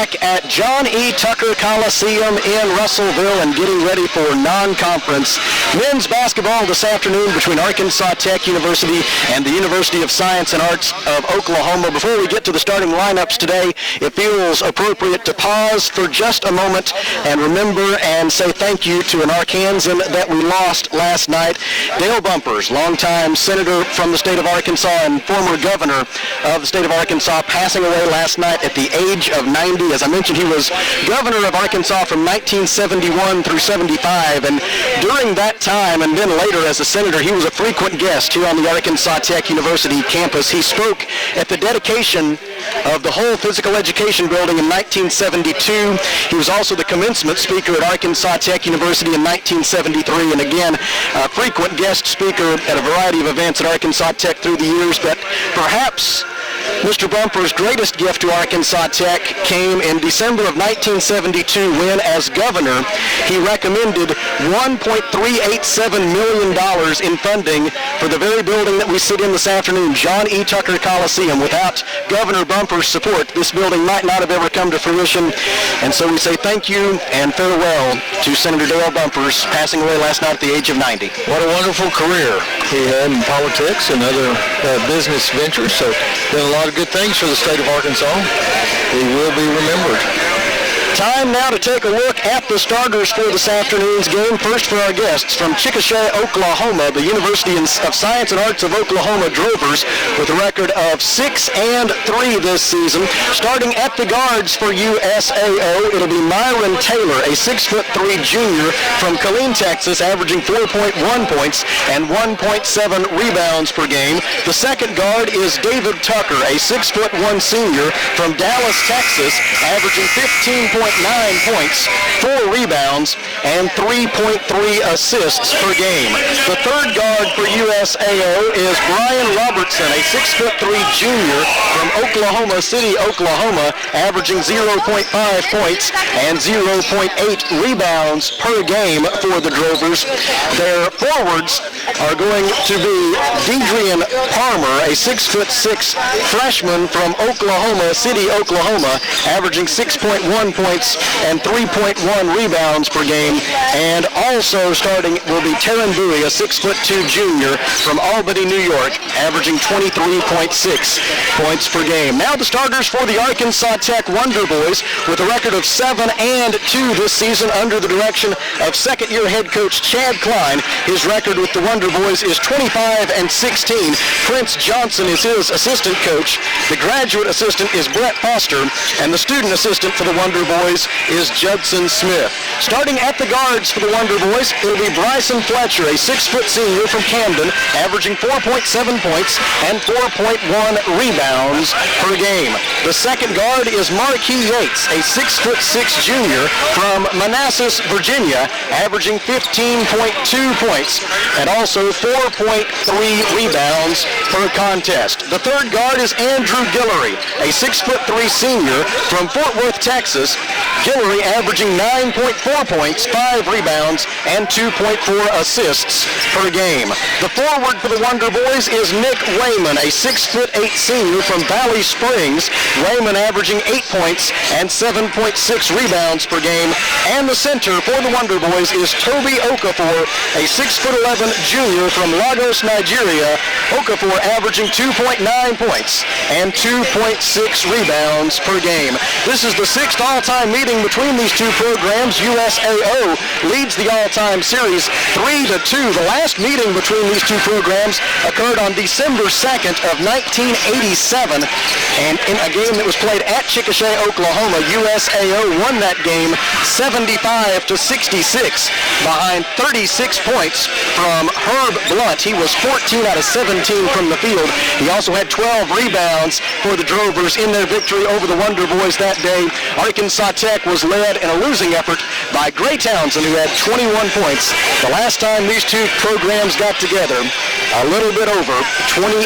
back at John E. Tucker Coliseum in Russellville and getting ready for non-conference men's basketball this afternoon between Arkansas Tech University and the University of Science and Arts of Oklahoma. Before we get to the starting lineups today, it feels appropriate to pause for just a moment and remember and say thank you to an Arkansan that we lost last night. Dale Bumpers, longtime senator from the state of Arkansas and former governor of the state of Arkansas, passing away last night at the age of 90. As I mentioned, he was governor of Arkansas from 1971 through 75, and during that time and then later as a senator, he was a frequent guest here on the Arkansas Tech University campus. He spoke at the dedication of the whole physical education building in 1972. He was also the commencement speaker at Arkansas Tech University in 1973, and again, a frequent guest speaker at a variety of events at Arkansas Tech through the years. But perhaps Mr. Bumper's greatest gift to Arkansas Tech came in December of 1972 when, as governor, he recommended $1.387 million in funding for the very building that we sit in this afternoon, John E. Tucker Coliseum. Without Governor Bumper's support, this building might not have ever come to fruition. And so we say thank you and farewell to Senator Dale Bumpers, passing away last night at the age of 90. What a wonderful career he had in politics and other business ventures. So done a lot of good things for the state of Arkansas. He will be remembered. Time now to take a look at the starters for this afternoon's game. First for our guests from Chickasha, Oklahoma, the University of Science and Arts of Oklahoma Drovers with a record of 6-3 this season. Starting at the guards for USAO, it'll be Myron Taylor, a 6'3" junior from Killeen, Texas, averaging 4.1 points and 1.7 rebounds per game. The second guard is David Tucker, a 6'1" senior from Dallas, Texas, averaging 15.9 points, 4 rebounds, and 3.3 assists per game. The third guard for USAO is Brian Robertson, a 6'3" junior from Oklahoma City, Oklahoma, averaging 0.5 points and 0.8 rebounds per game for the Drovers. Their forwards are going to be Deidrian Palmer, a 6'6" freshman from Oklahoma City, Oklahoma, averaging 6.1 points and 3.1 rebounds per game. And also starting will be Taryn Bowie, a 6'2" junior from Albany, New York, averaging 23.6 points per game. Now the starters for the Arkansas Tech Wonder Boys with a record of 7-2 this season under the direction of second-year head coach Chad Klein. His record with the Wonder Boys is 25-16. Prince Johnson is his assistant coach. The graduate assistant is Brett Foster, and the student assistant for the Wonder Boys is Judson Smith. Starting at the guards for the Wonder Boys, it'll be Bryson Fletcher, a 6' senior from Camden, averaging 4.7 points and 4.1 rebounds per game. The second guard is Marquis Yates, a 6'6" junior from Manassas, Virginia, averaging 15.2 points and also 4.3 rebounds per contest. The third guard is Andrew Guillory, a 6'3" senior from Fort Worth, Texas. Guillory averaging 9.4 points, 5 rebounds, and 2.4 assists per game. The forward for the Wonder Boys is Nick Wayman, a 6'8" senior from Valley Springs. Wayman averaging 8 points and 7.6 rebounds per game. And the center for the Wonder Boys is Toby Okafor, a 6'11" junior from Lagos, Nigeria. Okafor averaging 2.9 points and 2.6 rebounds per game. This is the 6th all-time meeting between these two programs. USAO leads the all-time series 3-2. The last meeting between these two programs occurred on December 2nd of 1987, and in a game that was played at Chickasha, Oklahoma, USAO won that game 75-66 behind 36 points from Herb Blunt. He was 14 out of 17 from the field. He also had 12 rebounds for the Drovers in their victory over the Wonder Boys that day. Arkansas Arkansas Tech was led in a losing effort by Gray Townsend, who had 21 points. The last time these two programs got together, a little bit over 28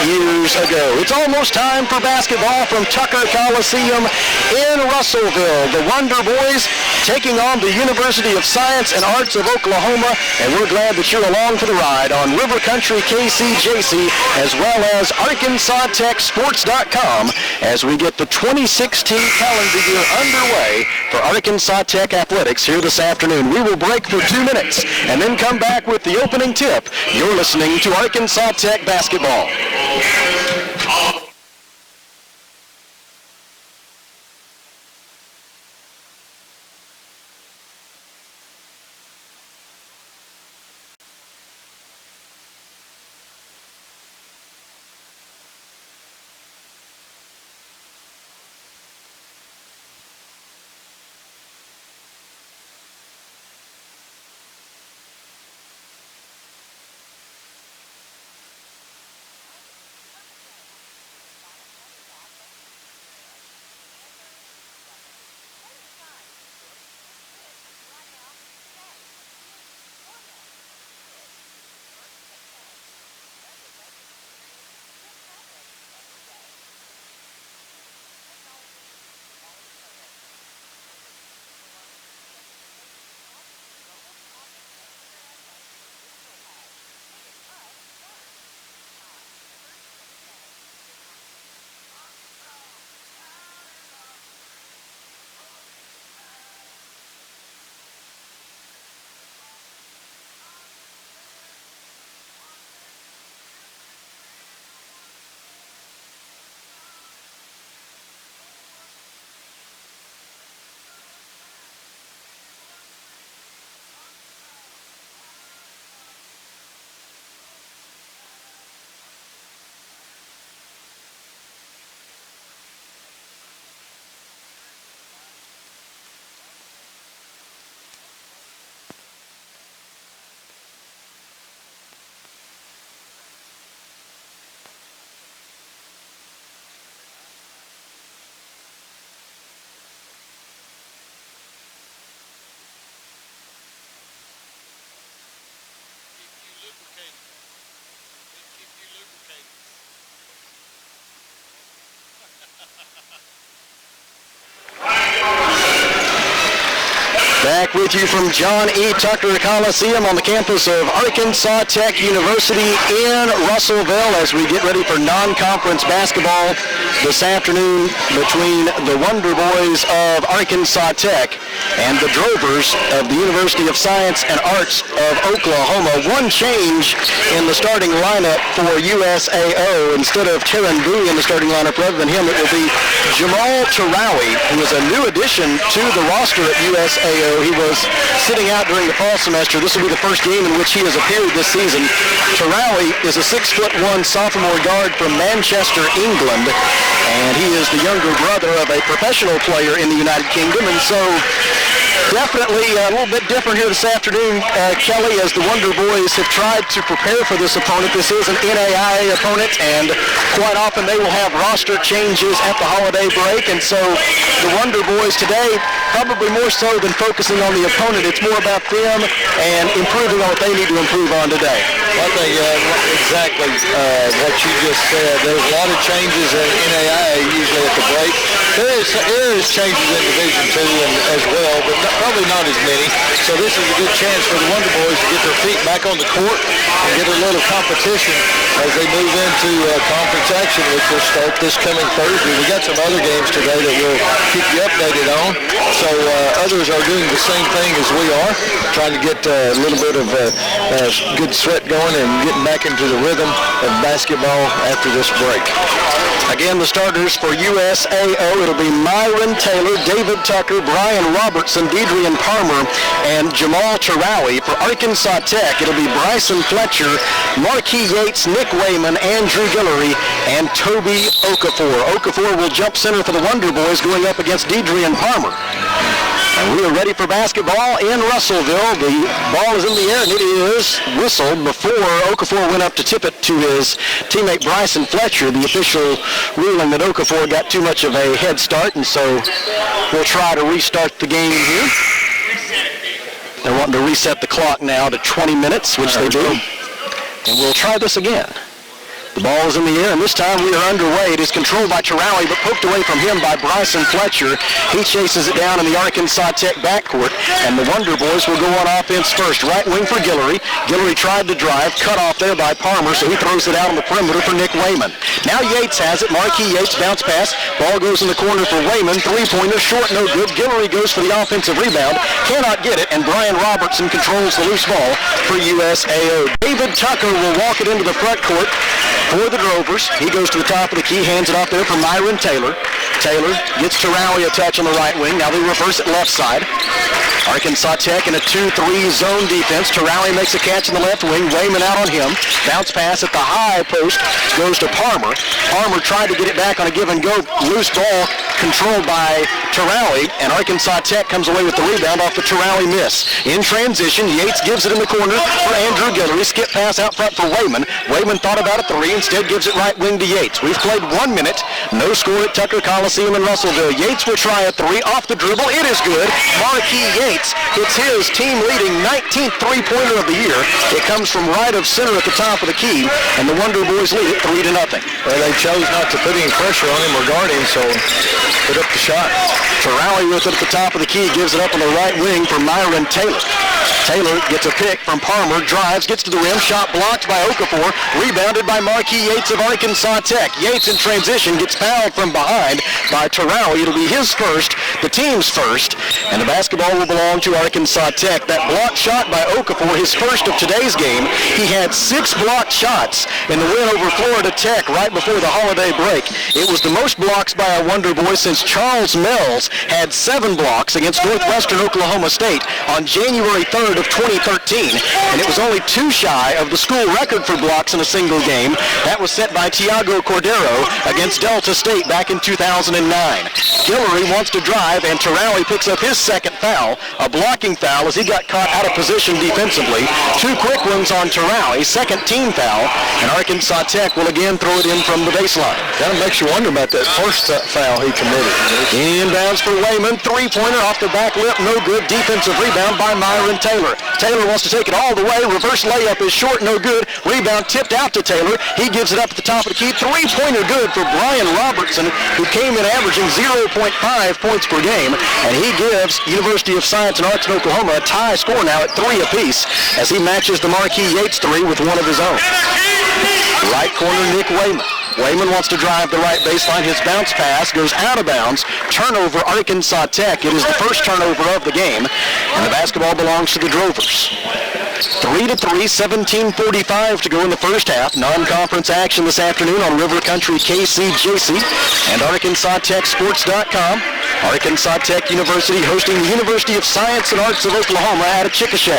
years ago. It's almost time for basketball from Tucker Coliseum in Russellville. The Wonder Boys taking on the University of Science and Arts of Oklahoma, and we're glad that you're along for the ride on River Country KCJC as well as ArkansasTechSports.com as we get the 2016 calendar year underway for Arkansas Tech Athletics here this afternoon. We will break for 2 minutes and then come back with the opening tip. You're listening to Arkansas Tech basketball. Back with you from John E. Tucker Coliseum on the campus of Arkansas Tech University in Russellville as we get ready for non-conference basketball this afternoon between the Wonder Boys of Arkansas Tech and the Drovers of the University of Science and Arts of Oklahoma. One change in the starting lineup for USAO. Instead of Terran Bowie in the starting lineup, rather than him, it will be Jamal Tarawi, who is a new addition to the roster at USAO. He was sitting out during the fall semester. This will be the first game in which he has appeared this season. Tarawi is a 6'1" sophomore guard from Manchester, England, and he is the younger brother of a professional player in the United Kingdom, and so definitely a little bit different here this afternoon, Kelly, as the Wonder Boys have tried to prepare for this opponent. This is an NAIA opponent, and quite often they will have roster changes at the holiday break, and so the Wonder Boys today, probably more so than focusing on the opponent, it's more about them and improving on what they need to improve on today. I think exactly what you just said. There's a lot of changes in NAIA usually at the break. There is changes in Division II as well, but probably not as many. So this is a good chance for the Wonder Boys to get their feet back on the court and get a little competition as they move into conference action, which will start this coming Thursday. We got some other games today that we'll keep you updated on. So others are doing the same thing as we are, trying to get a little bit of good sweat going and getting back into the rhythm of basketball after this break. Again, the starters for USAO, it'll be Myron Taylor, David Tucker, Brian Robertson, Deidrean Palmer, and Jamal Tarawi. For Arkansas Tech, it'll be Bryson Fletcher, Marquis Yates, Nick Wayman, Andrew Guillory, and Toby Okafor. Okafor will jump center for the Wonder Boys going up against Deidrean Palmer. And we are ready for basketball in Russellville. The ball is in the air, and it is whistled before Okafor went up to tip it to his teammate Bryson Fletcher. The official ruling that Okafor got too much of a head start, and so we'll try to restart the game here. They're wanting to reset the clock now to 20 minutes, which they do. And we'll try this again. The ball is in the air, and this time we are underway. It is controlled by Terrally, but poked away from him by Bryson Fletcher. He chases it down in the Arkansas Tech backcourt, and the Wonder Boys will go on offense first. Right wing for Guillory. Guillory tried to drive, cut off there by Palmer, so he throws it out on the perimeter for Nick Wayman. Now Yates has it. Marquis Yates bounce pass. Ball goes in the corner for Wayman. Three-pointer, short, no good. Guillory goes for the offensive rebound. Cannot get it, and Brian Robertson controls the loose ball for USAO. David Tucker will walk it into the front court for the Drovers. He goes to the top of the key, hands it off there for Myron Taylor. Taylor gets Terrally a touch on the right wing. Now they reverse it left side. Arkansas Tech in a 2-3 zone defense. Terrally makes a catch in the left wing. Wayman out on him. Bounce pass at the high post goes to Palmer. Palmer tried to get it back on a give and go. Loose ball controlled by Terrally, and Arkansas Tech comes away with the rebound off the Terrally miss. In transition, Yates gives it in the corner for Andrew Guillory. Skip pass out front for Wayman. Wayman thought about a three, instead gives it right wing to Yates. We've played 1 minute. No score at Tucker Coliseum in Russellville. Yates will try a three off the dribble. It is good. Marquis Yates hits his team-leading 19th three-pointer of the year. It comes from right of center at the top of the key, and the Wonder Boys lead it 3-0. Well, they chose not to put any pressure on him or guard him, so put up the shot. Terrally with it at the top of the key, gives it up on the right wing for Myron Taylor. Taylor gets a pick from Palmer, drives, gets to the rim, shot blocked by Okafor, rebounded by Marquis Yates of Arkansas Tech. Yates in transition gets fouled from behind by Terrally. It'll be his first, the team's first, and the basketball will belong to Arkansas Tech. That blocked shot by Okafor, his first of today's game. He had 6 blocked shots in the win over Florida Tech right before the holiday break. It was the most blocks by a Wonder Boy since Charles Mills had 7 blocks against Northwestern Oklahoma State on January 3rd of 2013, and it was only 2 shy of the school record for blocks in a single game. That was set by Tiago Cordero against Delta State back in 2009. Guillory wants to drive, and Terrally picks up his second foul, a blocking foul as he got caught out of position defensively. 2 quick ones on Terrally, second team foul, and Arkansas Tech will again throw it in from the baseline. Kind of makes you wonder about that first foul he committed. Inbounds for Wayman, three-pointer off the back lip, no good. Defensive rebound by Myron Taylor. Taylor wants to take it all the way. Reverse layup is short, no good. Rebound tipped out to Taylor. He gives it up at the top of the key. Three-pointer good for Brian Robertson, who came in averaging 0.5 points per game, and he gives University of Science and Arts in Oklahoma a tie score now at 3 apiece as he matches the Marquis Yates three with one of his own. Right corner, Nick Wayman. Wayman wants to drive the right baseline. His bounce pass goes out of bounds. Turnover, Arkansas Tech. It is the first turnover of the game, and the basketball belongs to the Drovers. 3-3, 17:45 to go in the first half. Non-conference action this afternoon on River Country KCJC and ArkansasTechSports.com. Arkansas Tech University hosting the University of Science and Arts of Oklahoma out of Chickasha.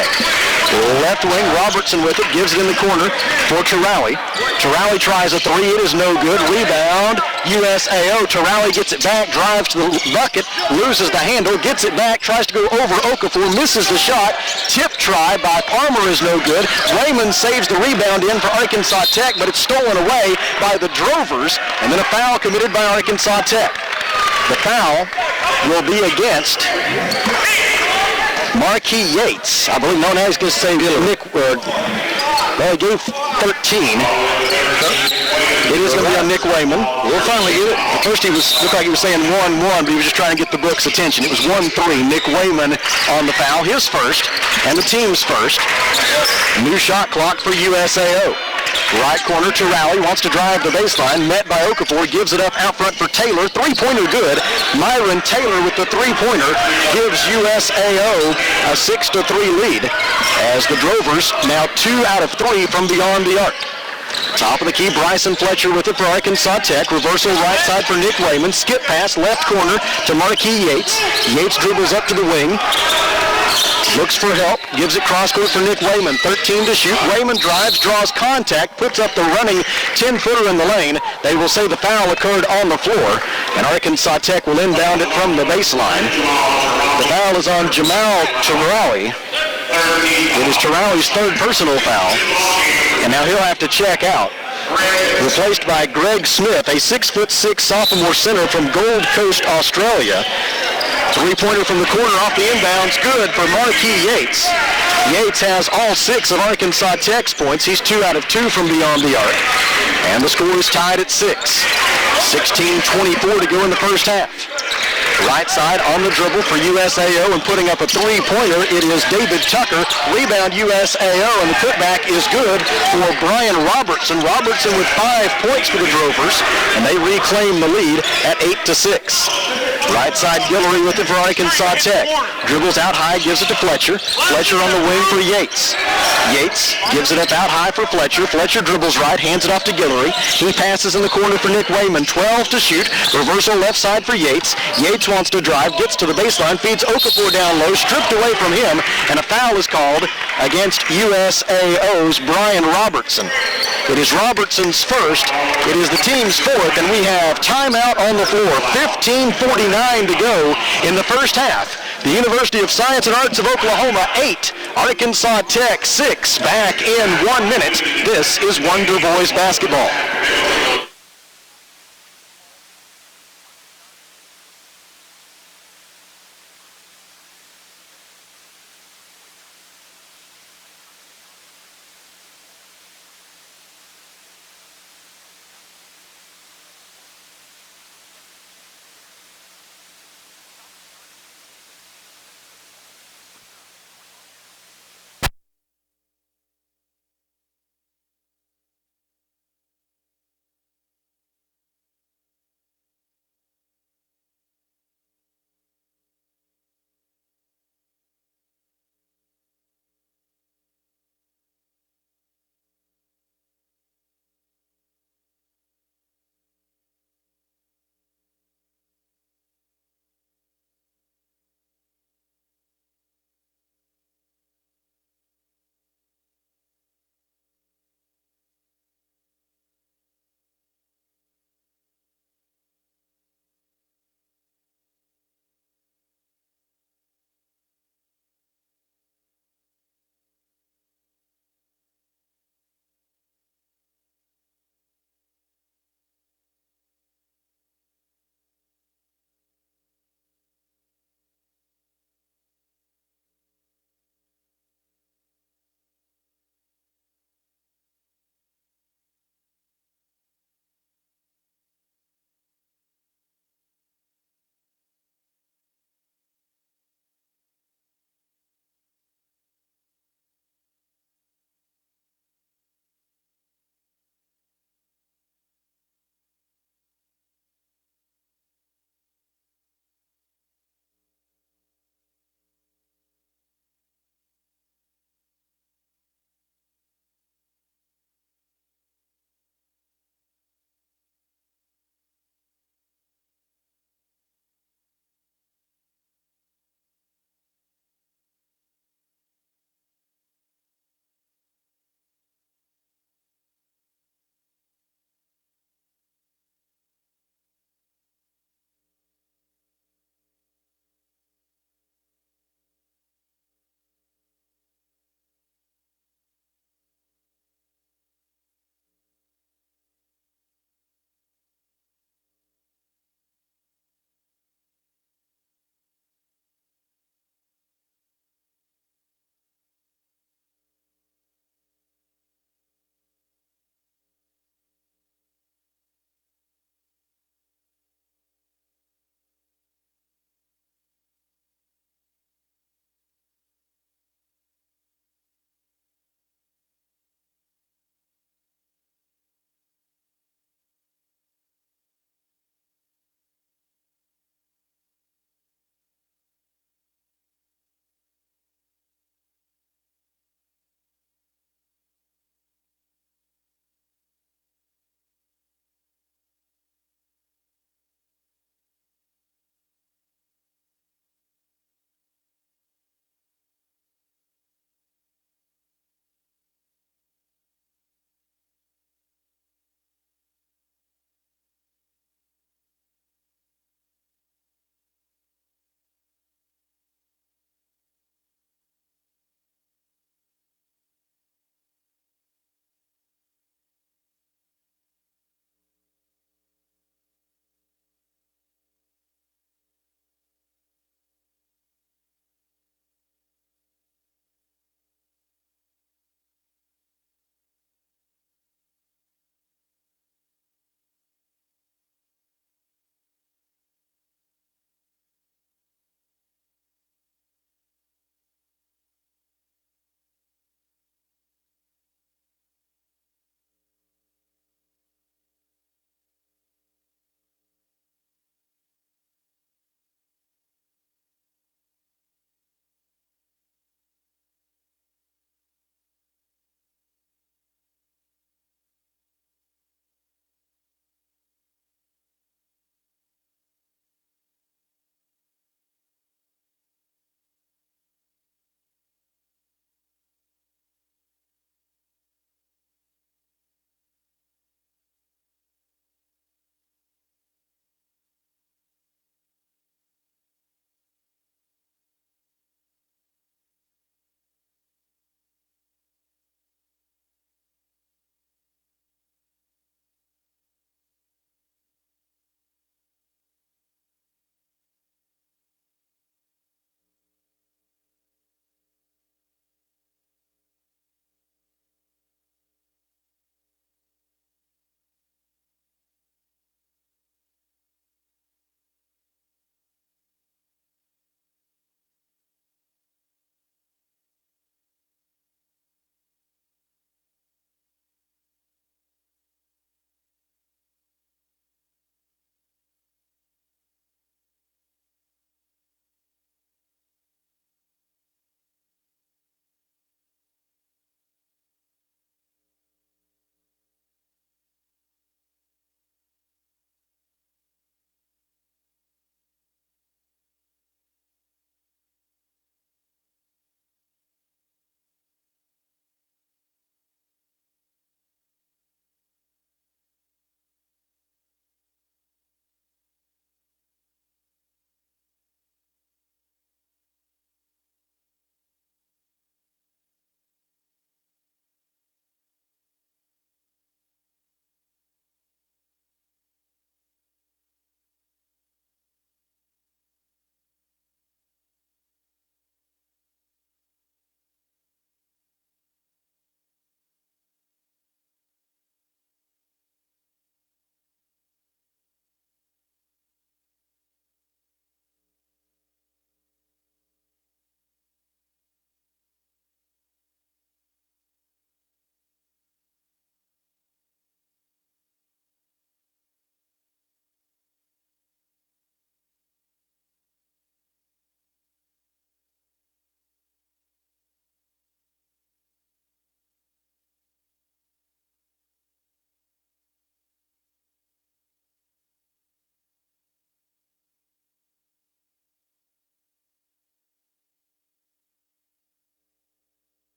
Left wing, Robertson with it, gives it in the corner for Terrally. Terrally tries a three, it is no good. Rebound, USAO. Terrally gets it back, drives to the bucket, loses the handle, gets it back, tries to go over Okafor, misses the shot. Tip try by Palmer is no good. Wayman saves the rebound in for Arkansas Tech, but it's stolen away by the Drovers, and then a foul committed by Arkansas Tech. The foul will be against Marquis Yates. I believe, no, now he's going to say Nick, well, he gave 13. It is going to be on Nick Wayman. We'll finally get it. At first looked like he was saying 1-1, but he was just trying to get the book's attention. It was 1-3. Nick Wayman on the foul, his first, and the team's first. New shot clock for USAO. Right corner, Terrally wants to drive the baseline, met by Okafor, gives it up out front for Taylor. Three-pointer good. Myron Taylor with the three-pointer gives USAO a 6-3 lead as the Drovers now 2 out of 3 from beyond the arc. Top of the key, Bryson Fletcher with it for Arkansas Tech. Reversal right side for Nick Wayman. Skip pass left corner to Marquis Yates. Yates dribbles up to the wing. Looks for help. Gives it cross court for Nick Wayman. 13 to shoot. Wayman drives, draws contact, puts up the running 10-footer in the lane. They will say the foul occurred on the floor, and Arkansas Tech will inbound it from the baseline. The foul is on Jamal Tarawi. It is Tarawi's third personal foul, and now he'll have to check out. Replaced by Greg Smith, a 6'6" sophomore center from Gold Coast, Australia. Three-pointer from the corner off the inbounds, good for Marquis Yates. Yates has all 6 of Arkansas Tech's points. He's 2 out of 2 from beyond the arc. And the score is tied at 6. 16:24 to go in the first half. Right side on the dribble for USAO and putting up a three-pointer. It is David Tucker. Rebound USAO, and the putback is good for Brian Robertson. Robertson with 5 points for the Drovers, and they reclaim the lead at 8-6. Right side Guillory with it for Arkansas Tech. Dribbles out high, gives it to Fletcher. Fletcher on the wing for Yates. Yates gives it up out high for Fletcher. Fletcher dribbles right, hands it off to Guillory. He passes in the corner for Nick Wayman. 12 to shoot. Reversal left side for Yates. Yates wants to drive, gets to the baseline, feeds Okafor down low, stripped away from him, and a foul is called against USAO's Brian Robertson. It is Robertson's first. It is the team's fourth, and we have timeout on the floor. 15:49 to go in the first half. The University of Science and Arts of Oklahoma 8, Arkansas Tech 6. Back in 1 minute. This is Wonder Boys basketball.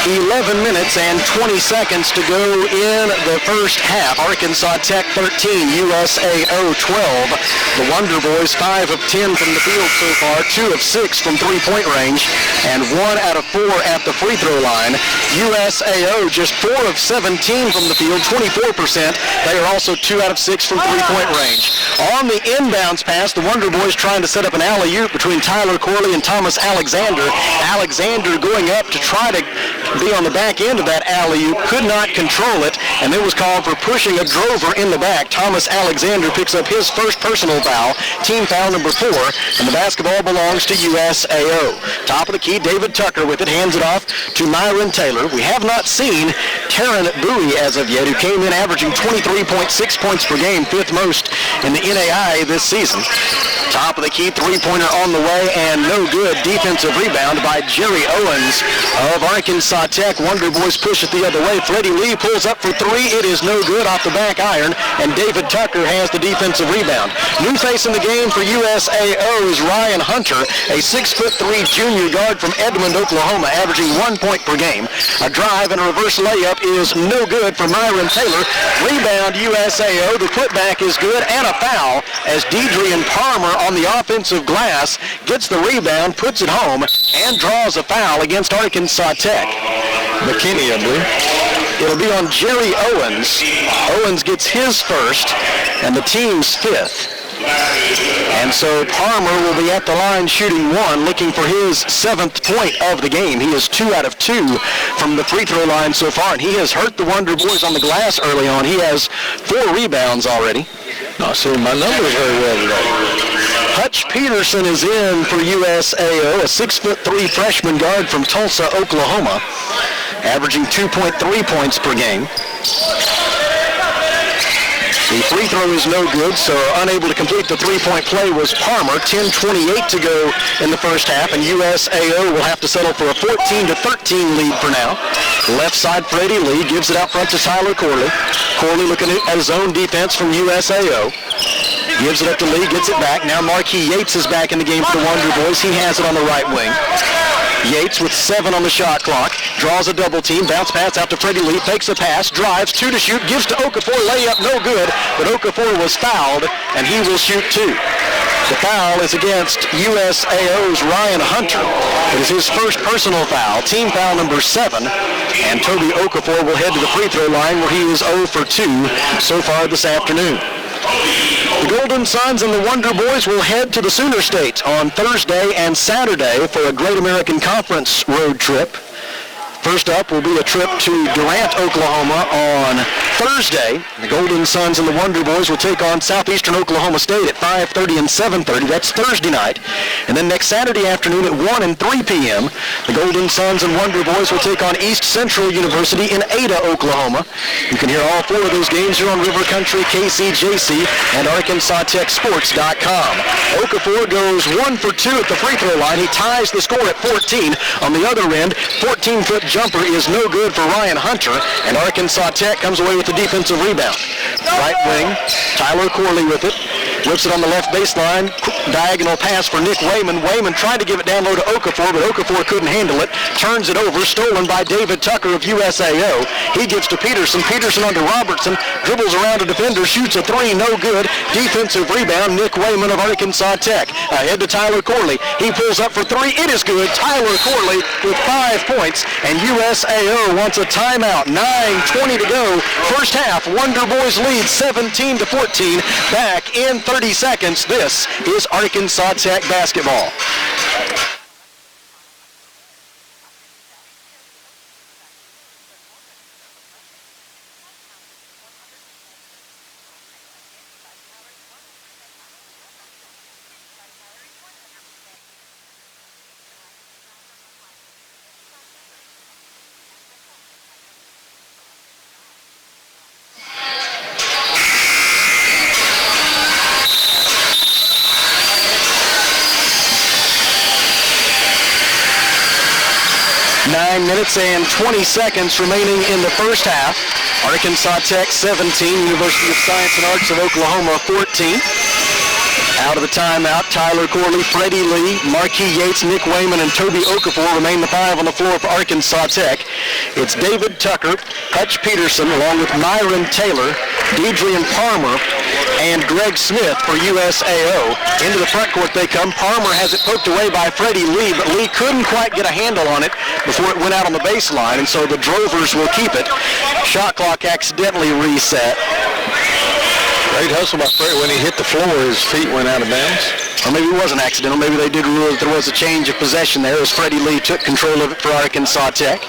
11 minutes and 20 seconds to go in the first half. Arkansas Tech 13, USAO 12. The Wonder Boys 5 of 10 from the field so far, 2 of 6 from three-point range, and 1 out of 4 at the free throw line. USAO just 4 of 17 from the field, 24%. They are also 2 out of 6 from three-point range. On the inbounds pass, the Wonder Boys trying to set up an alley-oop between Tyler Corley and Thomas Alexander. Alexander going up to try to be on the back end of that alley-oop, could not control it, and it was called for pushing a drover in the back. Thomas Alexander picks up his first personal foul, team foul number 4, and the basketball belongs to USAO. Top of the key, David Tucker with it, hands it off to Myron Taylor. We have not seen Taryn Bowie as of yet, who came in averaging 23.6 points per game, 5th most in the NAIA this season. Top of the key, three-pointer on the way, and no good. Defensive rebound by Jerry Owens of Arkansas Tech. Wonder Boys push it the other way. Freddie Lee pulls up for 3. It is no good off the back iron, and David Tucker has the defensive rebound. New face in the game for USAO is Ryan Hunter, a 6'3" junior guard from Edmond, Oklahoma, averaging 1 point per game. A drive and a reverse layup is no good for Myron Taylor. Rebound USAO. The putback is good, and a foul as Deidrean Palmer on the offensive glass gets the rebound, puts it home, and draws a foul against Arkansas Tech. McKinney, I believe. It'll be on Jerry Owens. Owens gets his first, and the team's 5th. And so Palmer will be at the line shooting 1, looking for his 7th point of the game. He is 2 out of 2 from the free throw line so far, and he has hurt the Wonder Boys on the glass early on. He has 4 rebounds already. Not seeing my numbers very well today. Hutch Peterson is in for USAO, a 6'3" freshman guard from Tulsa, Oklahoma, averaging 2.3 points per game. The free throw is no good, so unable to complete the three-point play was Palmer. 10:28 to go in the first half, and USAO will have to settle for a 14-13 lead for now. Left side, Freddie Lee gives it out front to Tyler Corley. Corley looking at his own defense from USAO. Gives it up to Lee, gets it back. Now Marquis Yates is back in the game for the Wonder Boys. He has it on the right wing. Yates with 7 on the shot clock, draws a double team, bounce pass out to Freddie Lee, fakes a pass, drives, 2 to shoot, gives to Okafor, layup no good, but Okafor was fouled, and he will shoot 2. The foul is against USAO's Ryan Hunter. It is his first personal foul, team foul number 7, and Toby Okafor will head to the free throw line where he is 0 for 2 so far this afternoon. The Golden Suns and the Wonder Boys will head to the Sooner State on Thursday and Saturday for a Great American Conference road trip. First up will be a trip to Durant, Oklahoma on Thursday. The Golden Suns and the Wonder Boys will take on Southeastern Oklahoma State at 5:30 and 7:30. That's Thursday night. And then next Saturday afternoon at 1 and 3 p.m., the Golden Suns and Wonder Boys will take on East Central University in Ada, Oklahoma. You can hear all 4 of those games here on River Country, KCJC, and ArkansasTechSports.com. Okafor goes 1 for 2 at the free throw line. He ties the score at 14. On the other end, 14-foot jumper is no good for Ryan Hunter, and Arkansas Tech comes away with the defensive rebound. Right wing, Tyler Corley with it. Whips it on the left baseline. Diagonal pass for Nick Wayman. Wayman tried to give it down low to Okafor, but Okafor couldn't handle it. Turns it over, stolen by David Tucker of USAO. He gives to Peterson. Peterson onto Robertson. Dribbles around a defender, shoots a 3, no good. Defensive rebound, Nick Wayman of Arkansas Tech. Ahead to Tyler Corley. He pulls up for 3. It is good. Tyler Corley with 5 points, and USAO wants a timeout. 9:20 to go. First half, Wonder Boys lead 17-14. Back in 30 seconds. This is Arkansas Tech basketball. Minutes and 20 seconds remaining in the first half. Arkansas Tech 17, University of Science and Arts of Oklahoma 14. Out of the timeout, Tyler Corley, Freddie Lee, Marquis Yates, Nick Wayman, and Toby Okafor remain the 5 on the floor for Arkansas Tech. It's David Tucker, Hutch Peterson, along with Myron Taylor, Deidrean Palmer, and Greg Smith for USAO. Into the front court they come. Palmer has it poked away by Freddie Lee, but Lee couldn't quite get a handle on it before it went out on the baseline, and so the Drovers will keep it. Shot clock accidentally reset. Great hustle by Freddie. When he hit the floor, his feet went out of bounds. Or maybe it wasn't accidental. Maybe they did rule that there was a change of possession there as Freddie Lee took control of it for Arkansas Tech.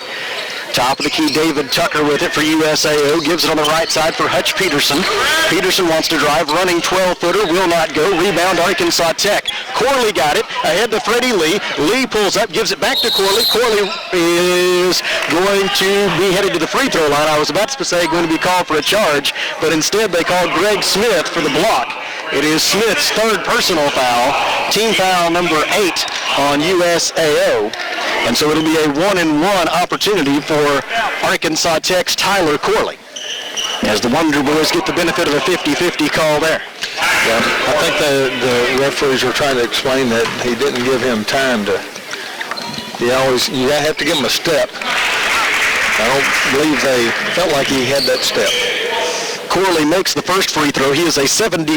Top of the key, David Tucker with it for USAO. Gives it on the right side for Hutch Peterson. Peterson wants to drive. Running 12-footer. Will not go. Rebound Arkansas Tech. Corley got it. Ahead to Freddie Lee. Lee pulls up. Gives it back to Corley. Corley is going to be headed to the free throw line. I was about to say going to be called for a charge, but instead they called Greg Smith for the block. It is Smith's third personal foul. Team foul number 8 on USAO. And so it'll be a 1-and-1 opportunity for Arkansas Tech's Tyler Corley, as the Wonder Boys get the benefit of a 50-50 call there. Yeah, I think the referees were trying to explain that he didn't give him time to. You have to give him a step. I don't believe they felt like he had that step. Corley makes the first free throw. He is a 71%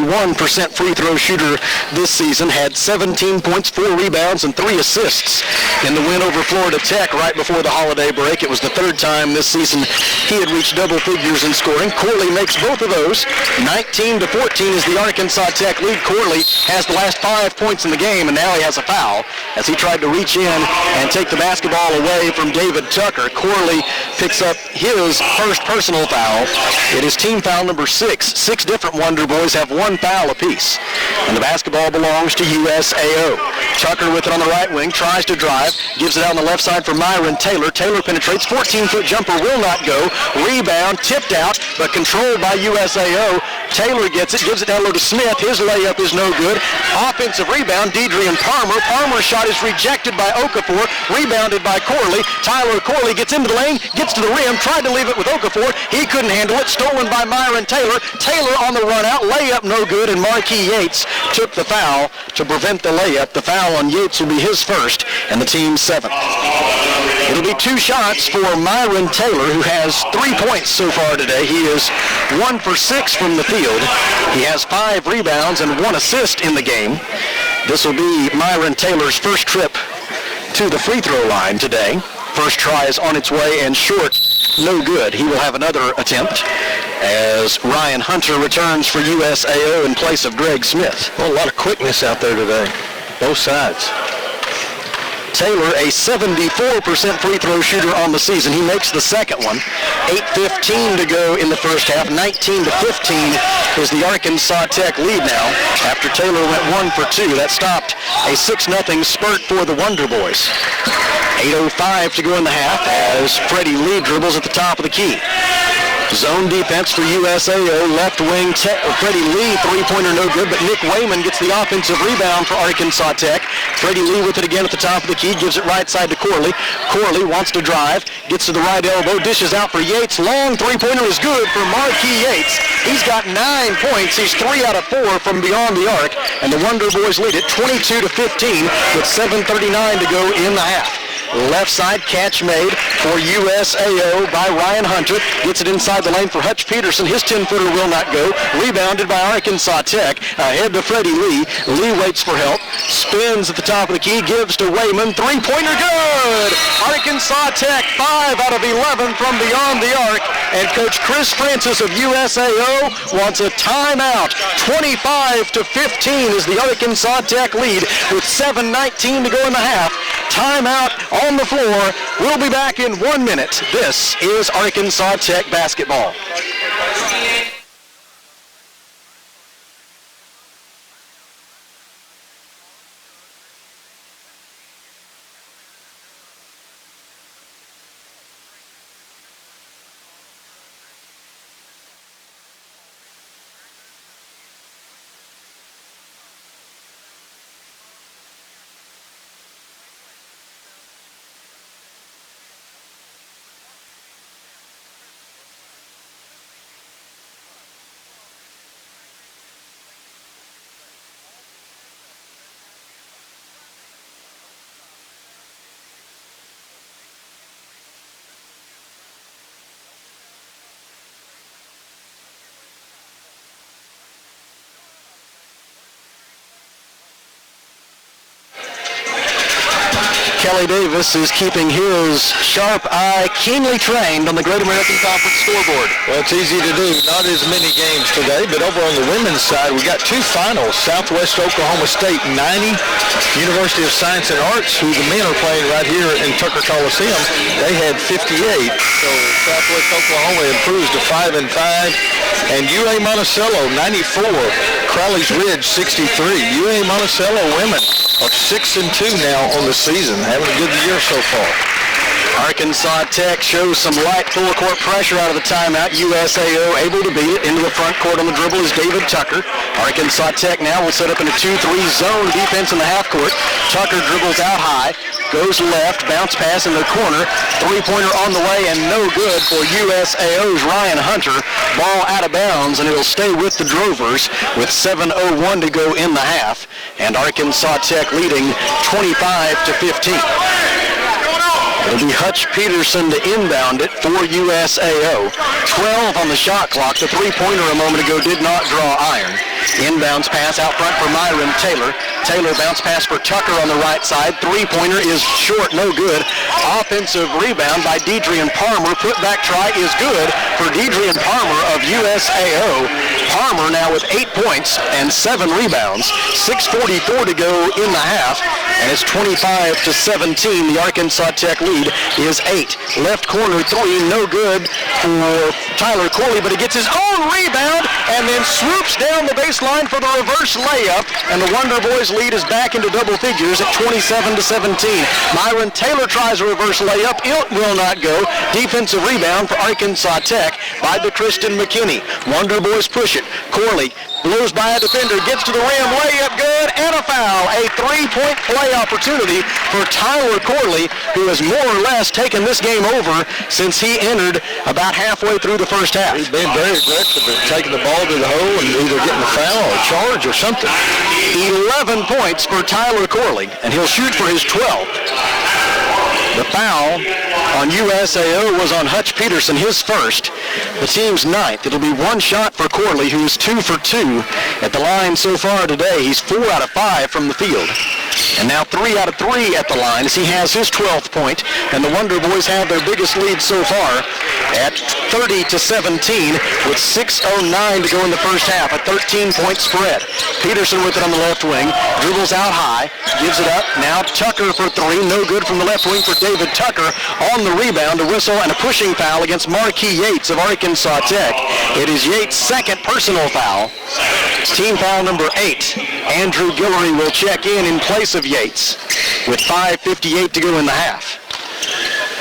free throw shooter this season, had 17 points, 4 rebounds, and 3 assists in the win over Florida Tech right before the holiday break. It was the 3rd time this season he had reached double figures in scoring. Corley makes both of those. 19-14 is the Arkansas Tech lead. Corley has the last 5 points in the game, and now he has a foul as he tried to reach in and take the basketball away from David Tucker. Corley picks up his first personal foul. It is team foul number 6. 6 different Wonder Boys have 1 foul apiece. And the basketball belongs to USAO. Tucker with it on the right wing, tries to drive, gives it out on the left side for Myron Taylor. Taylor penetrates, 14-foot jumper will not go. Rebound, tipped out, but controlled by USAO. Taylor gets it, gives it down low to Smith. His layup is no good. Offensive rebound, Deidrean Palmer. Palmer's shot is rejected by Okafor, rebounded by Corley. Tyler Corley gets into the lane, gets to the rim, tried to leave it with Okafor. He couldn't handle it, stolen by Myron Taylor. Taylor on the run out, layup no good, and Marquis Yates took the foul to prevent the layup. The foul on Yates will be his first, and the team's 7th. It'll be 2 shots for Myron Taylor, who has 3 points so far today. He is 1 for 6 from the field. He has 5 rebounds and 1 assist in the game. This will be Myron Taylor's first trip to the free throw line today. First try is on its way and short, no good. He will have another attempt as Ryan Hunter returns for USAO in place of Greg Smith. Well, a lot of quickness out there today, both sides. Taylor, a 74% free throw shooter on the season. He makes the second one. 8:15 to go in the first half. 19-15 is the Arkansas Tech lead now after Taylor went 1 for 2. That stopped a 6-0 spurt for the Wonder Boys. 8:05 to go in the half as Freddie Lee dribbles at the top of the key. Zone defense for USAO. Left wing, Freddie Lee, three-pointer no good, but Nick Wayman gets the offensive rebound for Arkansas Tech. Freddie Lee with it again at the top of the key, gives it right side to Corley. Corley wants to drive, gets to the right elbow, dishes out for Yates. Long three-pointer is good for Marquis Yates. He's got 9 points. He's 3 out of 4 from beyond the arc, and the Wonder Boys lead it 22-15 with 7:39 to go in the half. Left side catch made for USAO by Ryan Hunter. Gets it inside the lane for Hutch Peterson. His 10-footer will not go. Rebounded by Arkansas Tech. Ahead to Freddie Lee. Lee waits for help. Spins at the top of the key. Gives to Wayman. Three-pointer good. Arkansas Tech 5 out of 11 from beyond the arc. And Coach Chris Francis of USAO wants a timeout. 25-15 is the Arkansas Tech lead with 7:19 to go in the half. Timeout on the floor. We'll be back in 1 minute. This is Arkansas Tech basketball. Wally Davis is keeping his sharp eye keenly trained on the Great American Conference scoreboard. Well, it's easy to do. Not as many games today, but over on the women's side, we got two finals. Southwest Oklahoma State 90, University of Science and Arts, who the men are playing right here in Tucker Coliseum. They had 58, so Southwest Oklahoma improves to 5-5. And UA Monticello 94, Crowley's Ridge 63. UA Monticello women are 6-2 now on the season, having a good year so far. Arkansas Tech shows some light full court pressure out of the timeout. USAO able to beat it into the front court on the dribble is David Tucker. Arkansas Tech now will set up in a 2-3 zone defense in the half court. Tucker dribbles out high, goes left, bounce pass in the corner, three-pointer on the way and no good for USAO's Ryan Hunter. Ball out of bounds and it'll stay with the Drovers with 7:01 to go in the half, and Arkansas Tech leading 25-15. It'll be Hutch Peterson to inbound it for USAO. 12 on the shot clock. The three-pointer a moment ago did not draw iron. Inbounds pass out front for Myron Taylor. Taylor bounce pass for Tucker on the right side. Three-pointer is short, no good. Offensive rebound by Deidrean Palmer. Put-back try is good for Deidrean Palmer of USAO. Palmer now with 8 points and 7 rebounds. 6:44 to go in the half, and it's 25-17. The Arkansas Tech lead is 8. Left corner three, no good for Tyler Corley, but he gets his own rebound and then swoops down the baseline for the reverse layup, and the Wonder Boys lead is back into double figures at 27-17. Myron Taylor tries a reverse layup. It will not go. Defensive rebound for Arkansas Tech by DeKristin McKinney. Wonder Boys push it. Corley blows by a defender, gets to the rim, layup good, and a foul. A three-point play opportunity for Tyler Corley, who has more or less taken this game over since he entered about halfway through the first half. He's been very aggressive at taking the ball to the hole and either getting a foul or a charge or something. 11 points for Tyler Corley, and he'll shoot for his 12th. The foul on USAO was on Hutch Peterson, his first. The team's 9th. It'll be one shot for Corley, who's 2 for 2 at the line so far today. He's 4 out of 5 from the field. And now 3 out of 3 at the line as he has his 12th point. And the Wonder Boys have their biggest lead so far at 30-17 with 6:09 to go in the first half. A 13-point spread. Peterson with it on the left wing. Dribbles out high. Gives it up. Now Tucker for 3. No good from the left wing for David Tucker. On the rebound, a whistle and a pushing foul against Marquis Yates of Arkansas Tech. It is Yates' second personal foul. Team foul number 8. Andrew Guillory will check in place of Yates with 5:58 to go in the half.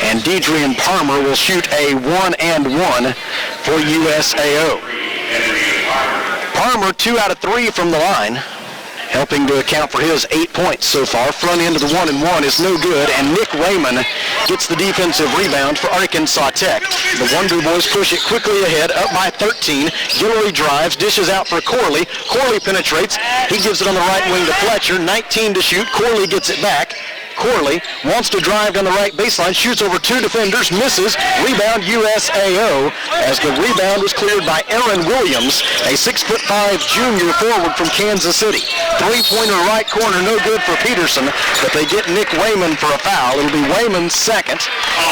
And Deidrean Palmer will shoot a 1-and-1 for USAO. Palmer 2 out of 3 from the line, helping to account for his 8 points so far. Front end of the 1-and-1 is no good, and Nick Wayman gets the defensive rebound for Arkansas Tech. The Wonder Boys push it quickly ahead, up by 13. Guillory drives, dishes out for Corley. Corley penetrates. He gives it on the right wing to Fletcher. 19 to shoot. Corley gets it back. Corley wants to drive down the right baseline, shoots over 2 defenders, misses. Rebound USAO as the rebound was cleared by Aaron Williams, a 6'5" junior forward from Kansas City. Three-pointer right corner, no good for Peterson, but they get Nick Wayman for a foul. It'll be Wayman's second.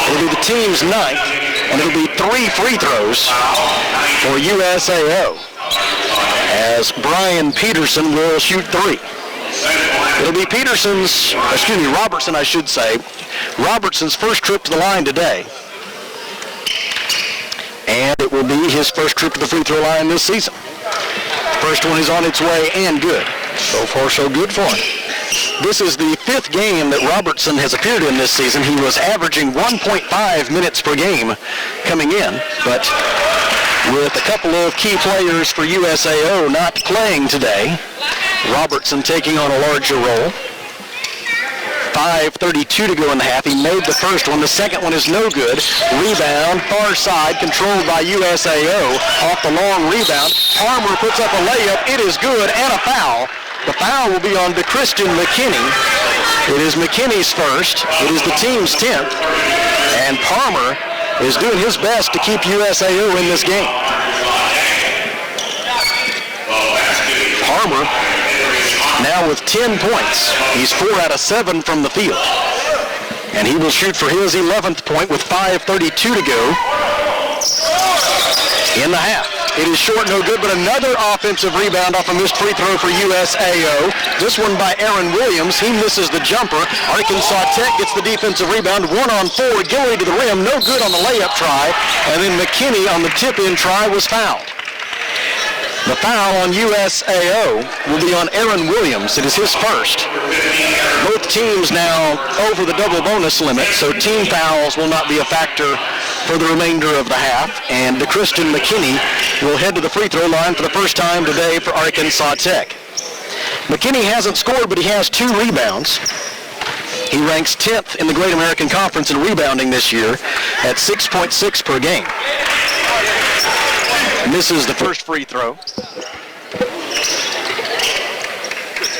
It'll be the team's 9th, and it'll be 3 free throws for USAO as Brian Peterson will shoot 3. It'll be Robertson, I should say. Robertson's first trip to the line today. And it will be his first trip to the free throw line this season. First one is on its way and good. So far, so good for him. This is the 5th game that Robertson has appeared in this season. He was averaging 1.5 minutes per game coming in, but with a couple of key players for USAO not playing today, Robertson taking on a larger role. 5:32 to go in the half. He made the first one. The second one is no good. Rebound, far side, controlled by USAO. Off the long rebound. Palmer puts up a layup. It is good, and a foul. The foul will be on DeKristin McKinney. It is McKinney's first. It is the team's 10th. And Palmer is doing his best to keep USAO in this game. Palmer now with 10 points. He's 4 out of 7 from the field. And he will shoot for his 11th point with 5:32 to go in the half. It is short, no good, but another offensive rebound off a missed free throw for USAO. This one by Aaron Williams. He misses the jumper. Arkansas Tech gets the defensive rebound. 1-on-4. Guillory to the rim. No good on the layup try. And then McKinney on the tip-in try was fouled. The foul on USAO will be on Aaron Williams. It is his first. Both teams now over the double bonus limit, so team fouls will not be a factor for the remainder of the half. And Christian McKinney will head to the free throw line for the first time today for Arkansas Tech. McKinney hasn't scored, but he has 2 rebounds. He ranks 10th in the Great American Conference in rebounding this year at 6.6 per game. Misses the first free throw.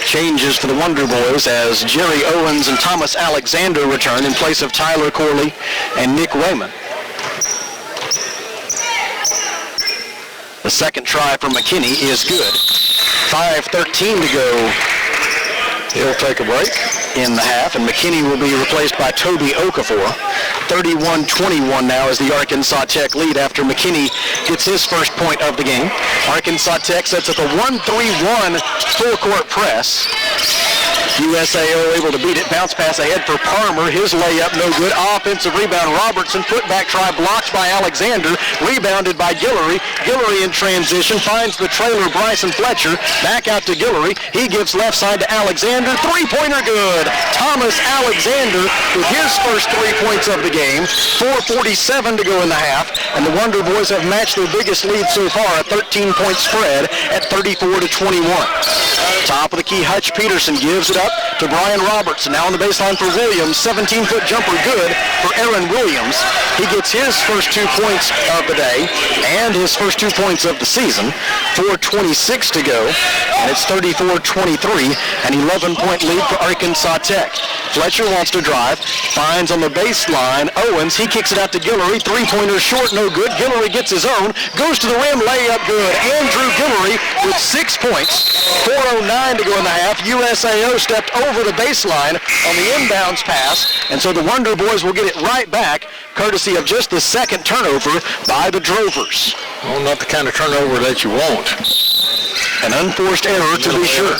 Changes for the Wonder Boys as Jerry Owens and Thomas Alexander return in place of Tyler Corley and Nick Wayman. The second try for McKinney is good. 5:13 to go. He'll take a break in the half, and McKinney will be replaced by Toby Okafor. 31-21 now is the Arkansas Tech lead after McKinney gets his first point of the game. Arkansas Tech sets up a 1-3-1 full-court press. USAO able to beat it. Bounce pass ahead for Palmer. His layup no good. Offensive rebound. Robertson. Putback try blocked by Alexander. Rebounded by Guillory. Guillory in transition. Finds the trailer Bryson Fletcher. Back out to Guillory. He gives left side to Alexander. Three-pointer good. Thomas Alexander with his first 3 points of the game. 4:47 to go in the half. And the Wonder Boys have matched their biggest lead so far, a 13-point spread at 34-21. Top of the key, Hutch Peterson gives it up to Brian Robertson. Now on the baseline for Williams. 17-foot jumper good for Aaron Williams. He gets his first 2 points of the day and his first 2 points of the season. 4:26 to go, and it's 34-23, an 11-point lead for Arkansas Tech. Fletcher wants to drive, finds on the baseline Owens. He kicks it out to Guillory. Three-pointer short, no good. Guillory gets his own, goes to the rim, layup good. Andrew Guillory with 6 points. 4:09 to go in the half. USAO stepped over the baseline on the inbounds pass, and so the Wonder Boys will get it right back, courtesy of just the second turnover by the Drovers. Well, not the kind of turnover that you want. An unforced error, to be sure.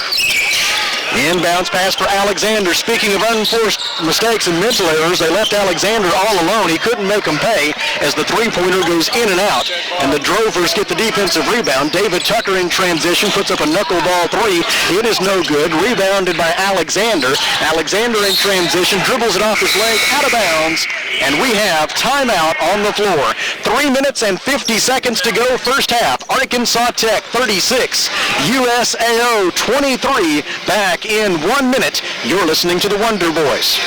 Inbounds pass for Alexander. Speaking of unforced mistakes and mental errors, they left Alexander all alone. He couldn't make him pay as the three-pointer goes in and out, and the Drovers get the defensive rebound. David Tucker in transition puts up a knuckleball three. It is no good. Rebounded by Alexander. Alexander in transition dribbles it off his leg, out of bounds, and we have timeout on the floor. 3 minutes and 50 seconds to go first half. Arkansas Tech 36, USAO 23. Back in 1 minute. You're listening to the Wonder Boys.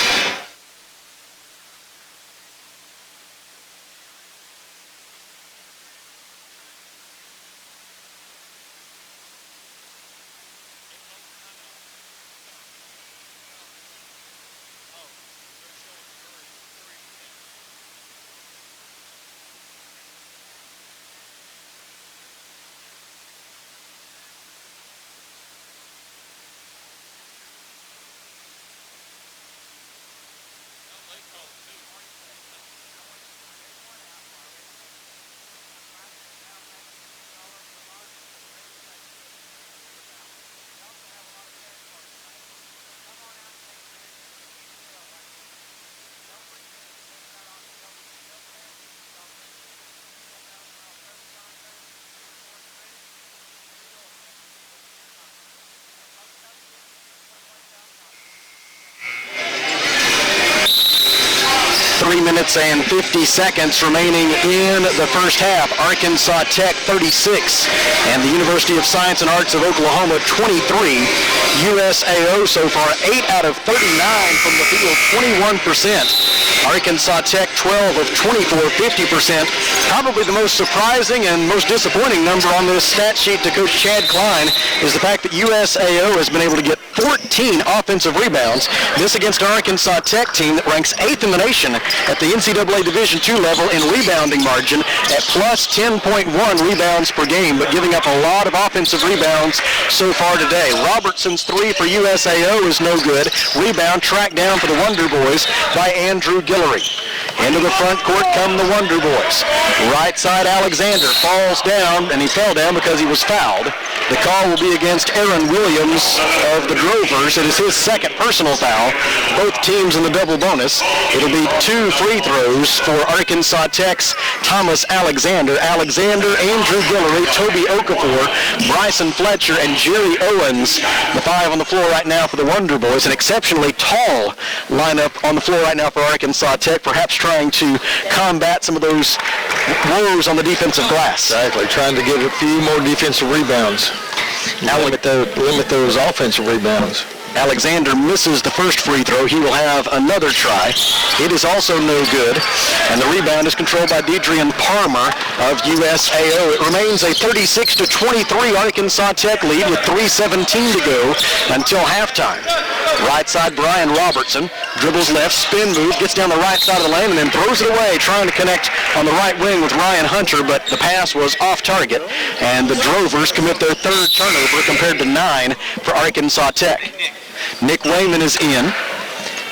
Minutes and 50 seconds remaining in the first half. Arkansas Tech 36 and the University of Science and Arts of Oklahoma 23. USAO so far 8 out of 39 from the field, 21%. Arkansas Tech 12 of 24, 50%. Probably the most surprising and most disappointing number on this stat sheet to Coach Chad Klein is the fact that USAO has been able to get 14 offensive rebounds. This against an Arkansas Tech team that ranks 8th in the nation at the NCAA Division II level in rebounding margin at plus 10.1 rebounds per game, but giving up a lot of offensive rebounds so far today. Robertson's three for USAO is no good. Rebound tracked down for the Wonder Boys by Andrew Guillory. Into the front court come the Wonder Boys. Right side Alexander falls down, and he fell down because he was fouled. The call will be against Aaron Williams of the Drovers. It is his second personal foul. Both teams in the double bonus. It'll be 2 free throws for Arkansas Tech's Thomas Alexander. Alexander, Andrew Guillory, Toby Okafor, Bryson Fletcher, and Jerry Owens. The five on the floor right now for the Wonder Boys. An exceptionally tall lineup on the floor right now for Arkansas Tech, perhaps trying to combat some of those woes on the defensive glass. Exactly, trying to get a few more defensive rebounds. Now limit those offensive rebounds. Alexander misses the first free throw. He will have another try. It is also no good. And the rebound is controlled by Deidrean Palmer of USAO. It remains a 36-23 Arkansas Tech lead with 3:17 to go until halftime. Right side, Brian Robertson dribbles left, spin move, gets down the right side of the lane, and then throws it away, trying to connect on the right wing with Ryan Hunter, but the pass was off target. And the Drovers commit their third turnover compared to 9 for Arkansas Tech. Nick Wayman is in,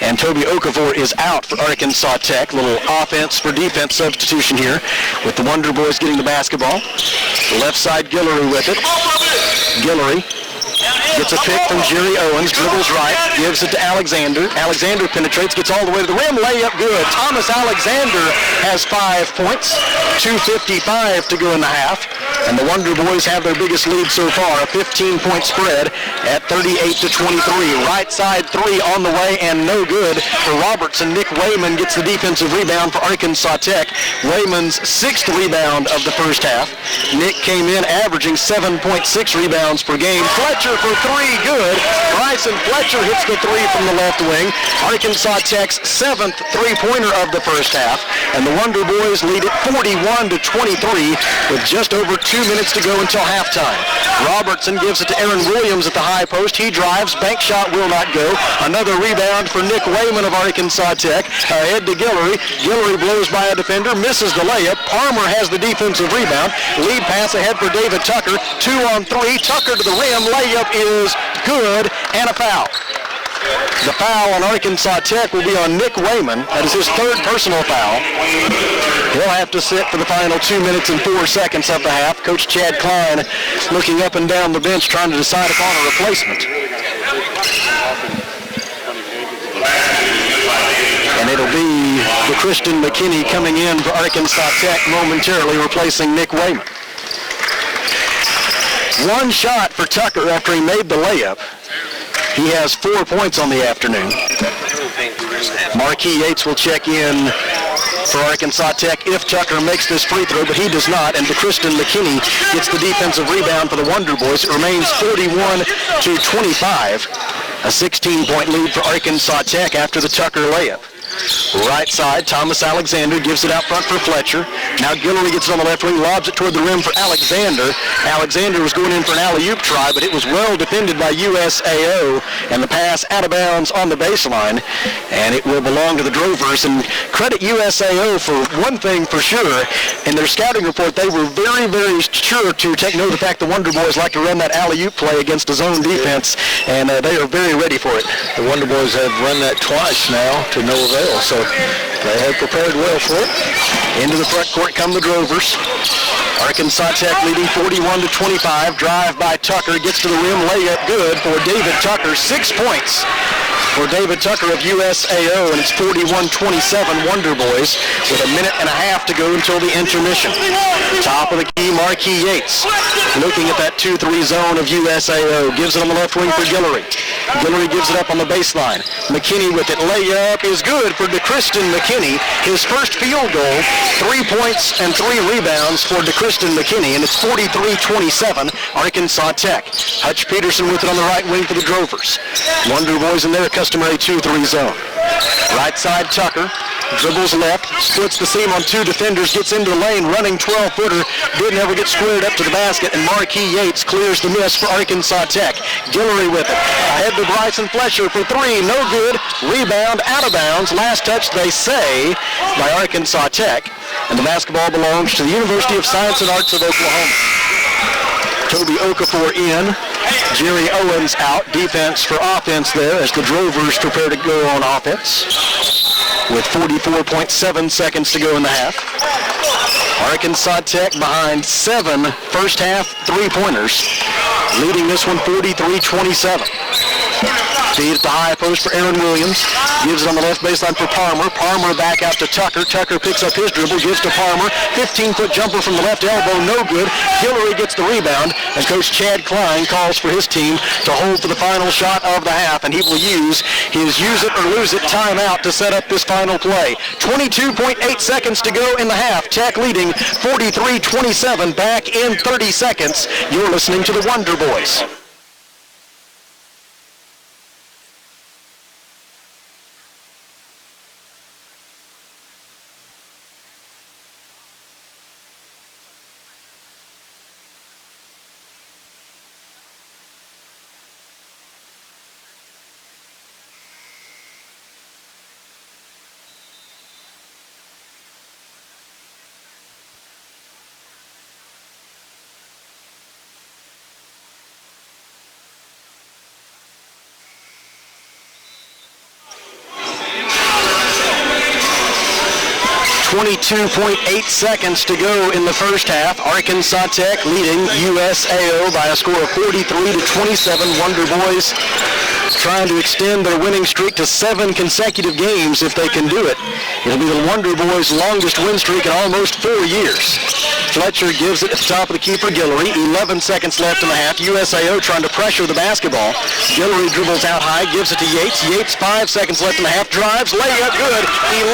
and Toby Okafor is out for Arkansas Tech. Little offense for defense substitution here with the Wonder Boys getting the basketball. Left side, Guillory with it. Guillory gets a pick from Jerry Owens, dribbles right, gives it to Alexander. Alexander penetrates, gets all the way to the rim, layup good. Thomas Alexander has 5 points, 2:55 to go in the half. And the Wonder Boys have their biggest lead so far, a 15-point spread at 38-23. Right side three on the way and no good for Robertson. Nick Wayman gets the defensive rebound for Arkansas Tech. Wayman's 6th rebound of the first half. Nick came in averaging 7.6 rebounds per game. Fletcher for three, good. Bryson Fletcher hits the three from the left wing. Arkansas Tech's 7th three-pointer of the first half. And the Wonder Boys lead it 41-23 with just over 2 minutes to go until halftime. Robertson gives it to Aaron Williams at the high post. He drives. Bank shot will not go. Another rebound for Nick Wayman of Arkansas Tech. Ahead to Guillory. Guillory blows by a defender, misses the layup. Palmer has the defensive rebound. Lead pass ahead for David Tucker. 2 on 3. Tucker to the rim. Layup is good and a foul. The foul on Arkansas Tech will be on Nick Wayman. That is his 3rd personal foul. He'll have to sit for the final 2 minutes and 4 seconds of the half. Coach Chad Klein looking up and down the bench trying to decide upon a replacement. And it'll be the Christian McKinney coming in for Arkansas Tech momentarily replacing Nick Wayman. One shot for Tucker after he made the layup. He has 4 points on the afternoon. Marquis Yates will check in for Arkansas Tech if Tucker makes this free throw, but he does not, and DeChriston McKinney gets the defensive rebound for the Wonder Boys. It remains 41-25, a 16-point lead for Arkansas Tech after the Tucker layup. Right side, Thomas Alexander gives it out front for Fletcher. Now Guillory gets it on the left wing, lobs it toward the rim for Alexander. Alexander was going in for an alley-oop try, but it was well defended by USAO, and the pass out of bounds on the baseline, and it will belong to the Drovers. And credit USAO for one thing for sure. In their scouting report, they were very, very sure to take note of the fact the Wonder Boys like to run that alley-oop play against a zone defense, and they are very ready for it. The Wonder Boys have run that twice now to no avail. So they have prepared well for it. Into the front court come the Drovers. Arkansas Tech leading 41-25. Drive by Tucker. Gets to the rim. Layup good for David Tucker. 6 points for David Tucker of USAO, and it's 41-27 Wonder Boys with a minute and a half to go until the intermission. Top of the key, Marquis Yates looking at that 2-3 zone of USAO. Gives it on the left wing for Guillory. Guillory gives it up on the baseline. McKinney with it. Layup is good for DeChriston McKinney. His first field goal, 3 points and 3 rebounds for DeChriston McKinney, and it's 43-27 Arkansas Tech. Hutch Peterson with it on the right wing for the Drovers. Wonder Boys in their customary 2-3 zone. Right side Tucker Dribbles left, splits the seam on two defenders, gets into the lane, running 12-footer, didn't ever get squared up to the basket, and Marquis Yates clears the miss for Arkansas Tech. Guillory with it. Ahead to Bryson Flesher for three, no good. Rebound, out of bounds. Last touch, they say, by Arkansas Tech. And the basketball belongs to the University of Science and Arts of Oklahoma. Toby Okafor in. Jerry Owens out. Defense for offense there as the Drovers prepare to go on offense with 44.7 seconds to go in the half. Arkansas Tech behind 7 first half three-pointers, leading this one 43-27. Feed at the high post for Aaron Williams. Gives it on the left baseline for Palmer. Palmer back out to Tucker. Tucker picks up his dribble, gives to Palmer. 15-foot jumper from the left elbow, no good. Guillory gets the rebound, and Coach Chad Klein calls for his team to hold for the final shot of the half, and he will use his use it or lose it timeout to set up this final play. 22.8 seconds to go in the half. Tech leading 43-27, back in 30 seconds. You're listening to the Wonder Boys. .8 seconds to go in the first half. Arkansas Tech leading USAO by a score of 43-27. Wonder Boys trying to extend their winning streak to 7 consecutive games if they can do it. It'll be the Wonder Boys' longest win streak in almost 4 years. Fletcher gives it at the top of the key for Guillory. 11 seconds left in the half. USAO trying to pressure the basketball. Guillory dribbles out high, gives it to Yates. Yates, 5 seconds left in the half. Drives, layup good.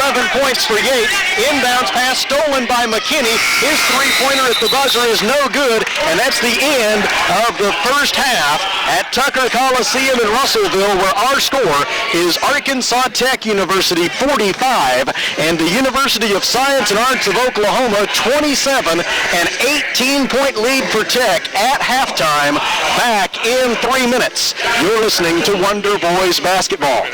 11 points for Yates. Inbounds pass stolen by McKinney. His three-pointer at the buzzer is no good, and that's the end of the first half at Tucker Coliseum in Russellville, where our score is Arkansas Tech University 45 and the University of Science and Arts of Oklahoma 27, an 18-point lead for Tech at halftime, back in 3 minutes. You're listening to Wonder Boys Basketball.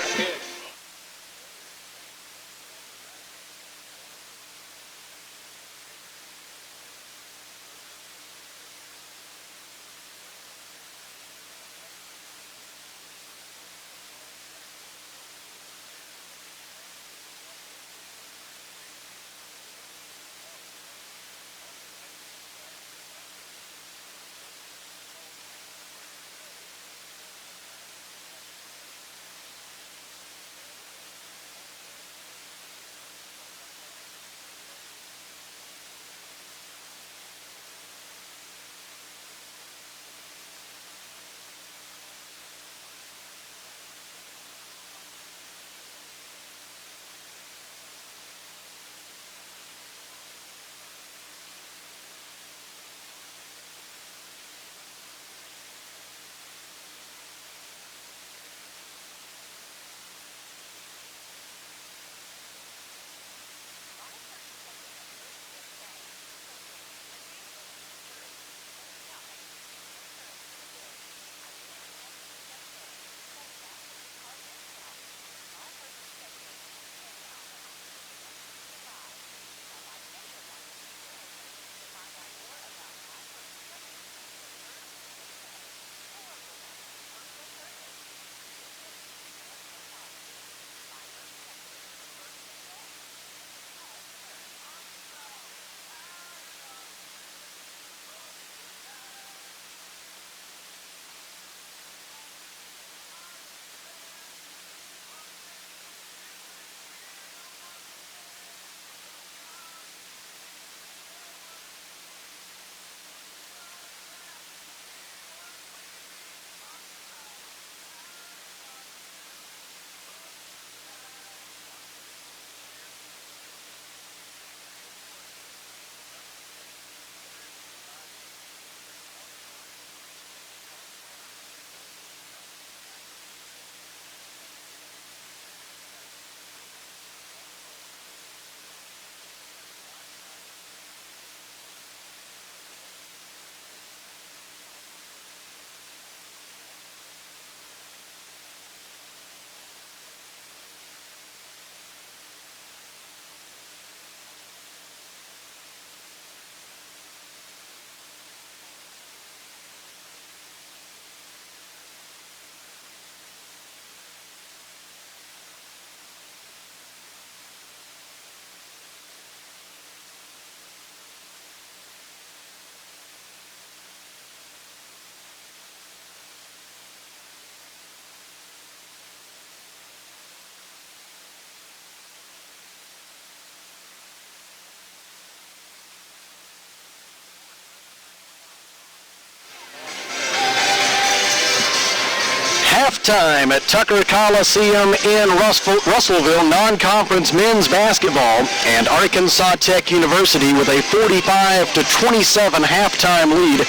halftime at Tucker Coliseum in Russellville, non-conference men's basketball, and Arkansas Tech University with a 45-27 halftime lead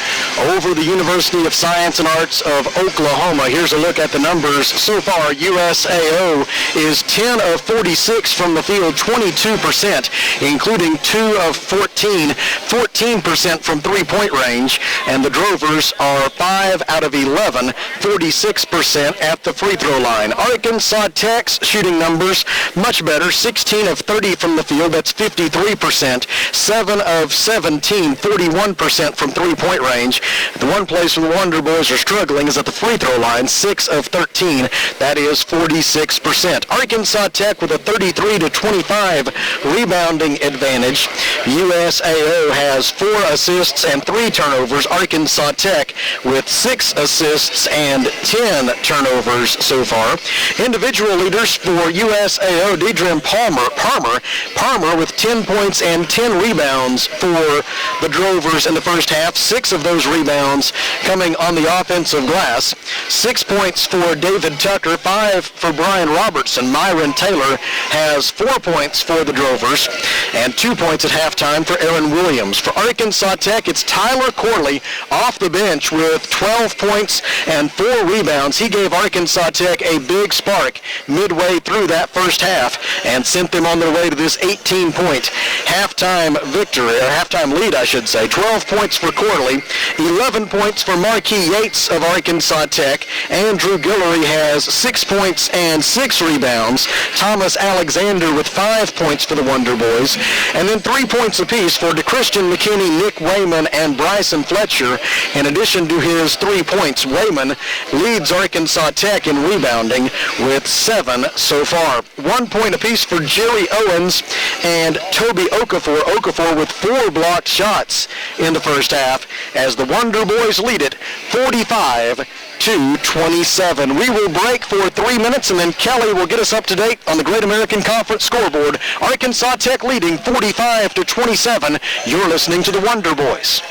over the University of Science and Arts of Oklahoma. Here's a look at the numbers so far. USAO is 10 of 46 from the field, 22%, including 2 of 14% from three-point range, and the Drovers are 5 out of 11, 46% at the free throw line. Arkansas Tech's shooting numbers much better, 16 of 30 from the field, that's 53%, 7 of 17, 41% from three-point range. The one place where the Wonder Boys are struggling is at the free throw line, 6 of 13, that is 46%. Arkansas Tech with a 33-25 rebounding advantage. USAO has 4 assists and 3 turnovers. Arkansas Tech with 6 assists and 10 turnovers so far. Individual leaders for USAO, Deidre Palmer with 10 points and 10 rebounds for the Drovers in the first half. 6 of those rebounds coming on the offensive glass. 6 points for David Tucker, 5 for Brian Robertson. Myron Taylor has 4 points for the Drovers and 2 points at halftime for Aaron Williams. For Arkansas Tech, it's Tyler Corley off the bench with 12 points and 4 rebounds. He gave Arkansas Tech a big spark midway through that first half and sent them on their way to this 18-point halftime victory, or halftime lead, I should say. 12 points for Corley, 11 points for Marquis Yates of Arkansas Tech. Andrew Guillory has 6 points and 6 rebounds. Thomas Alexander with 5 points for the Wonder Boys. And then 3 points apiece for DeChristian McKinney, Nick Wayman, and Bryson Fletcher. In addition to his 3 points, Wayman leads Arkansas Tech in rebounding with 7 so far. 1 point apiece for Jerry Owens and Toby Okafor. Okafor with 4 blocked shots in the first half as the Wonder Boys lead it 45-27. We will break for 3 minutes, and then Kelly will get us up to date on the Great American Conference scoreboard. Arkansas Tech leading 45-27. You're listening to the Wonder Boys.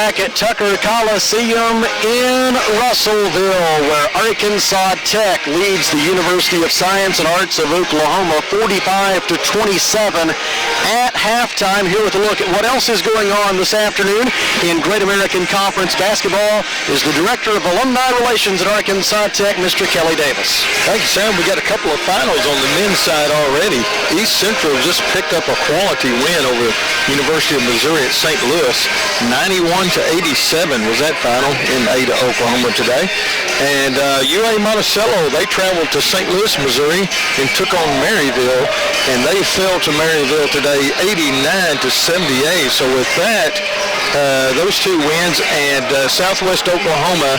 back at Tucker Coliseum in Russellville, where Arkansas Tech leads the University of Science and Arts of Oklahoma 45-27 at halftime. Here with a look at what else is going on this afternoon in Great American Conference basketball is the Director of Alumni Relations at Arkansas Tech, Mr. Kelly Davis. Thank you, Sam. We got a couple of finals on the men's side already. East Central just picked up a quality win over University of Missouri at St. Louis. 91-87 was that final in Ada, Oklahoma today. And UA Monticello, they traveled to St. Louis, Missouri, and took on Maryville, and they fell to Maryville today 89-78. So with that, those two wins, and Southwest Oklahoma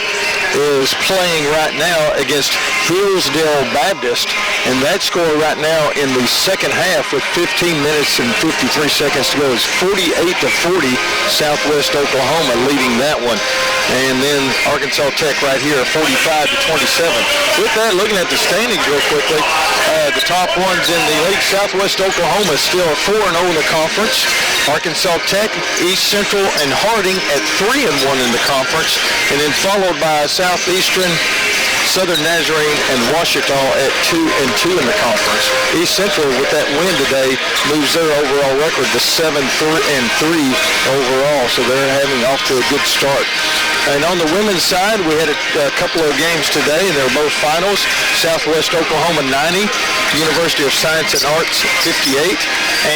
is playing right now against Hillsdale Baptist, and that score right now in the second half with 15 minutes and 53 seconds to go is 48-40, Southwest Oklahoma leading that one. And then Arkansas Tech right here, 45-27. With that, looking at the standings real quickly, the top ones in the league, Southwest Oklahoma still 4-0 in the conference. Arkansas Tech, East Central, and Harding at 3-1 in the conference, and then followed by Southeastern, Southern Nazarene, and Ouachita at 2-2 in the conference. East Central, with that win today, moves their overall record to 7-3 overall, so they're having off to a good start. And on the women's side, we had a couple of games today, and they're both finals. Southwest Oklahoma 90, University of Science and Arts 58,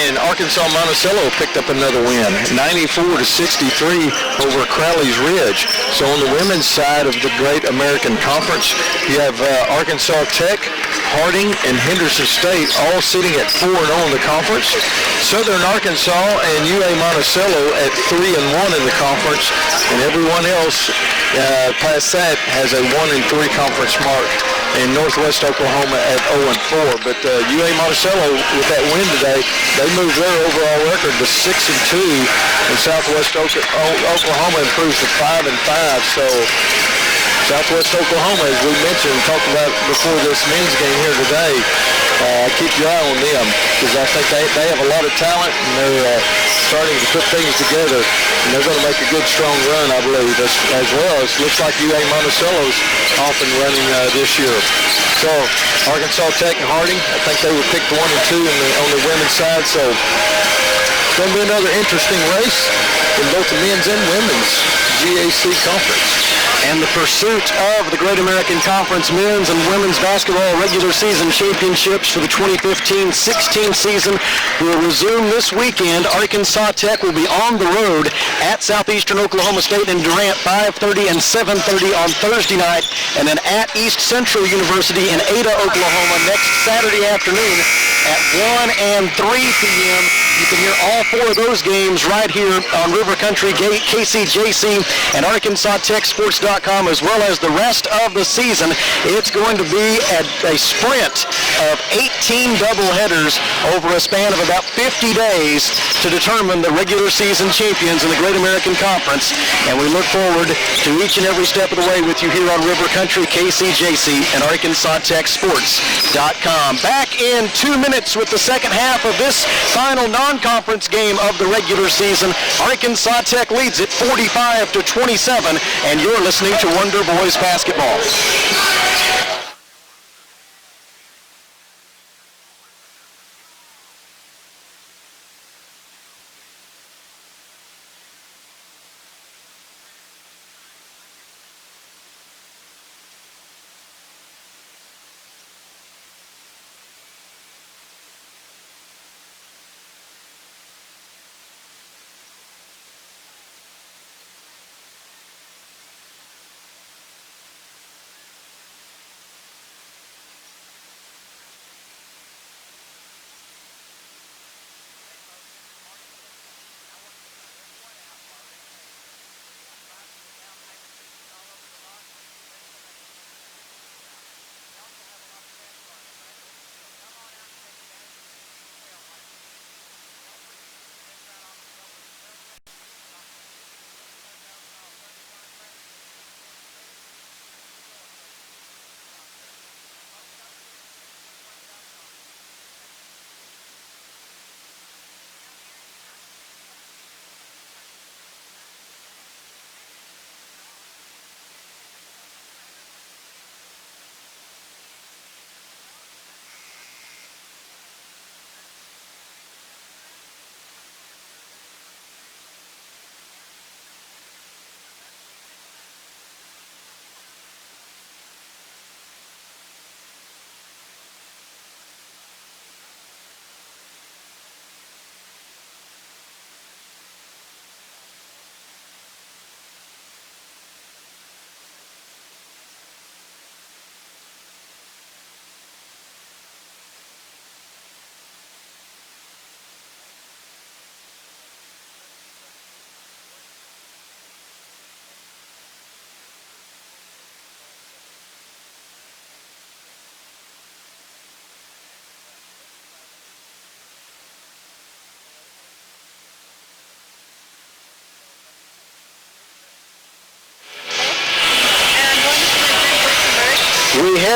and Arkansas Monticello picked up another win, 94-63 over Crowley's Ridge. So on the women's side of the Great American Conference, you have Arkansas Tech, Harding, and Henderson State all sitting at 4-0 in the conference. Southern Arkansas and UA Monticello at 3-1 in the conference, and everyone else past that has a 1-3 conference mark. And Northwest Oklahoma at 0-4. But UA Monticello, with that win today, they moved their overall record to 6-2, and Southwest Oklahoma improves to 5-5. So Southwest Oklahoma, as we mentioned, talked about before this men's game here today, keep your eye on them, because I think they have a lot of talent, and they're starting to put things together, and they're going to make a good, strong run, I believe, as well as looks like UA Monticello's off and running this year. So Arkansas Tech and Harding, I think they were picked 1 and 2 on the women's side, so it's going to be another interesting race in both the men's and women's GAC conference. And the pursuit of the Great American Conference men's and women's basketball regular season championships for the 2015-16 season will resume this weekend. Arkansas Tech will be on the road at Southeastern Oklahoma State in Durant, 5:30 and 7:30 on Thursday night, and then at East Central University in Ada, Oklahoma next Saturday afternoon at 1 and 3 p.m. You can hear all 4 of those games right here on River Country, KCJC, and ArkansasTechSports.com, as well as the rest of the season. It's going to be a sprint of 18 doubleheaders over a span of about 50 days to determine the regular season champions in the Great American Conference. And we look forward to each and every step of the way with you here on River Country, KCJC, and ArkansasTechSports.com. Back in 2 minutes with the second half of this final non-conference game of the regular season. Arkansas Tech leads it 45-27, and you're listening to Wonder Boys Basketball.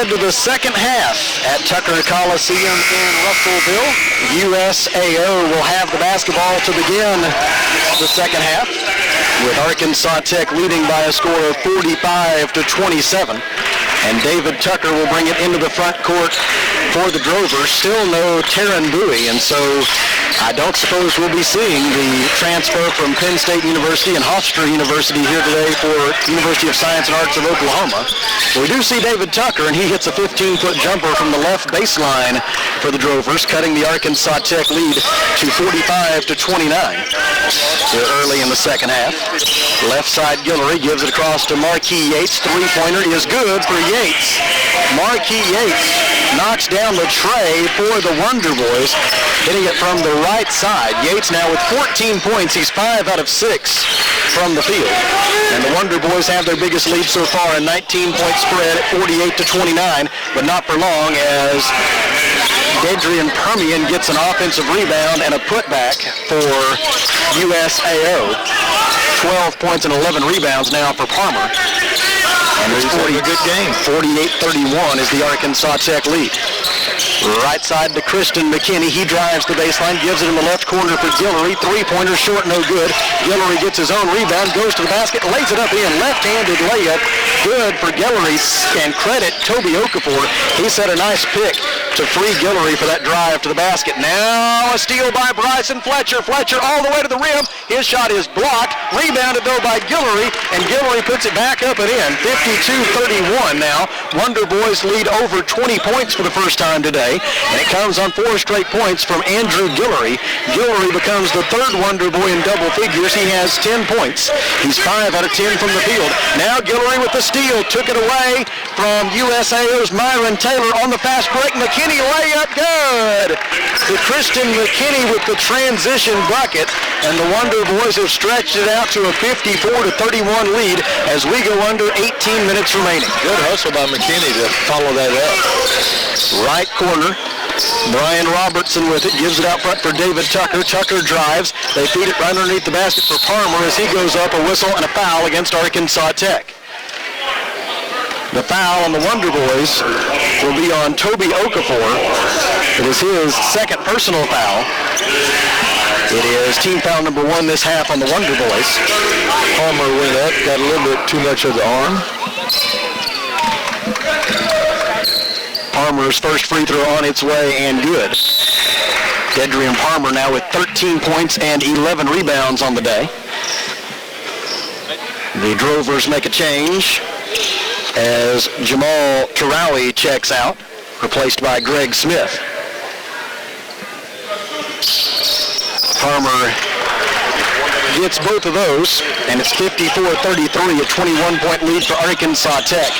head to the second half at Tucker Coliseum in Russellville. USAO will have the basketball to begin the second half, with Arkansas Tech leading by a score of 45-27. And David Tucker will bring it into the front court for the Drovers. Still no Taryn Bowie, and so I don't suppose we'll be seeing the transfer from Penn State University and Hofstra University here today for University of Science and Arts of Oklahoma. We do see David Tucker, and he hits a 15-foot jumper from the left baseline for the Drovers, cutting the Arkansas Tech lead to 45-29 here early in the second half. Left side Guillory gives it across to Marquis Yates. Three-pointer is good for Yates. Marquis Yates knocks down the tray for the Wonder Boys, hitting it from the right side. Yates now with 14 points. He's 5 out of 6 from the field. And the Wonder Boys have their biggest lead so far, a 19-point spread at 48-29, but not for long as Adrian Permian gets an offensive rebound and a putback for USAO. 12 points and 11 rebounds now for Palmer. And it's a good game. 48-31 is the Arkansas Tech lead. Right side to Kristen McKinney. He drives the baseline, gives it in the left corner for Guillory. Three-pointer short, no good. Guillory gets his own rebound, goes to the basket, lays it up in. Left-handed layup, good for Guillory. And credit Toby Okafor. He set a nice pick to free Guillory for that drive to the basket. Now a steal by Bryson Fletcher. Fletcher all the way to the rim. His shot is blocked. Rebounded though by Guillory, and Guillory puts it back up and in. 52-31 now. Wonder Boys lead over 20 points for the first time today, and it comes on 4 straight points from Andrew Guillory. Guillory becomes the third Wonder Boy in double figures. He has 10 points. He's 5 out of 10 from the field. Now Guillory with the steal, took it away from USAO's Myron Taylor on the fast break. McKinney layup, good. To Kristen McKinney with the transition bucket, and the Wonder Boys have stretched it out to a 54-31 lead as we go under 18 minutes remaining. Good hustle by McKinney to follow that up. Right corner, Brian Robertson with it, gives it out front for David Tucker. Tucker drives. They feed it right underneath the basket for Palmer as he goes up, a whistle and a foul against Arkansas Tech. The foul on the Wonder Boys will be on Toby Okafor. It is his second personal foul. It is team foul number 1 this half on the Wonder Boys. Palmer went up, got a little bit too much of the arm. Palmer's first free throw on its way and good. Adrian Palmer now with 13 points and 11 rebounds on the day. The Drovers make a change as Jamal Tarawi checks out, replaced by Greg Smith. Palmer gets both of those, and it's 54-33, a 21-point lead for Arkansas Tech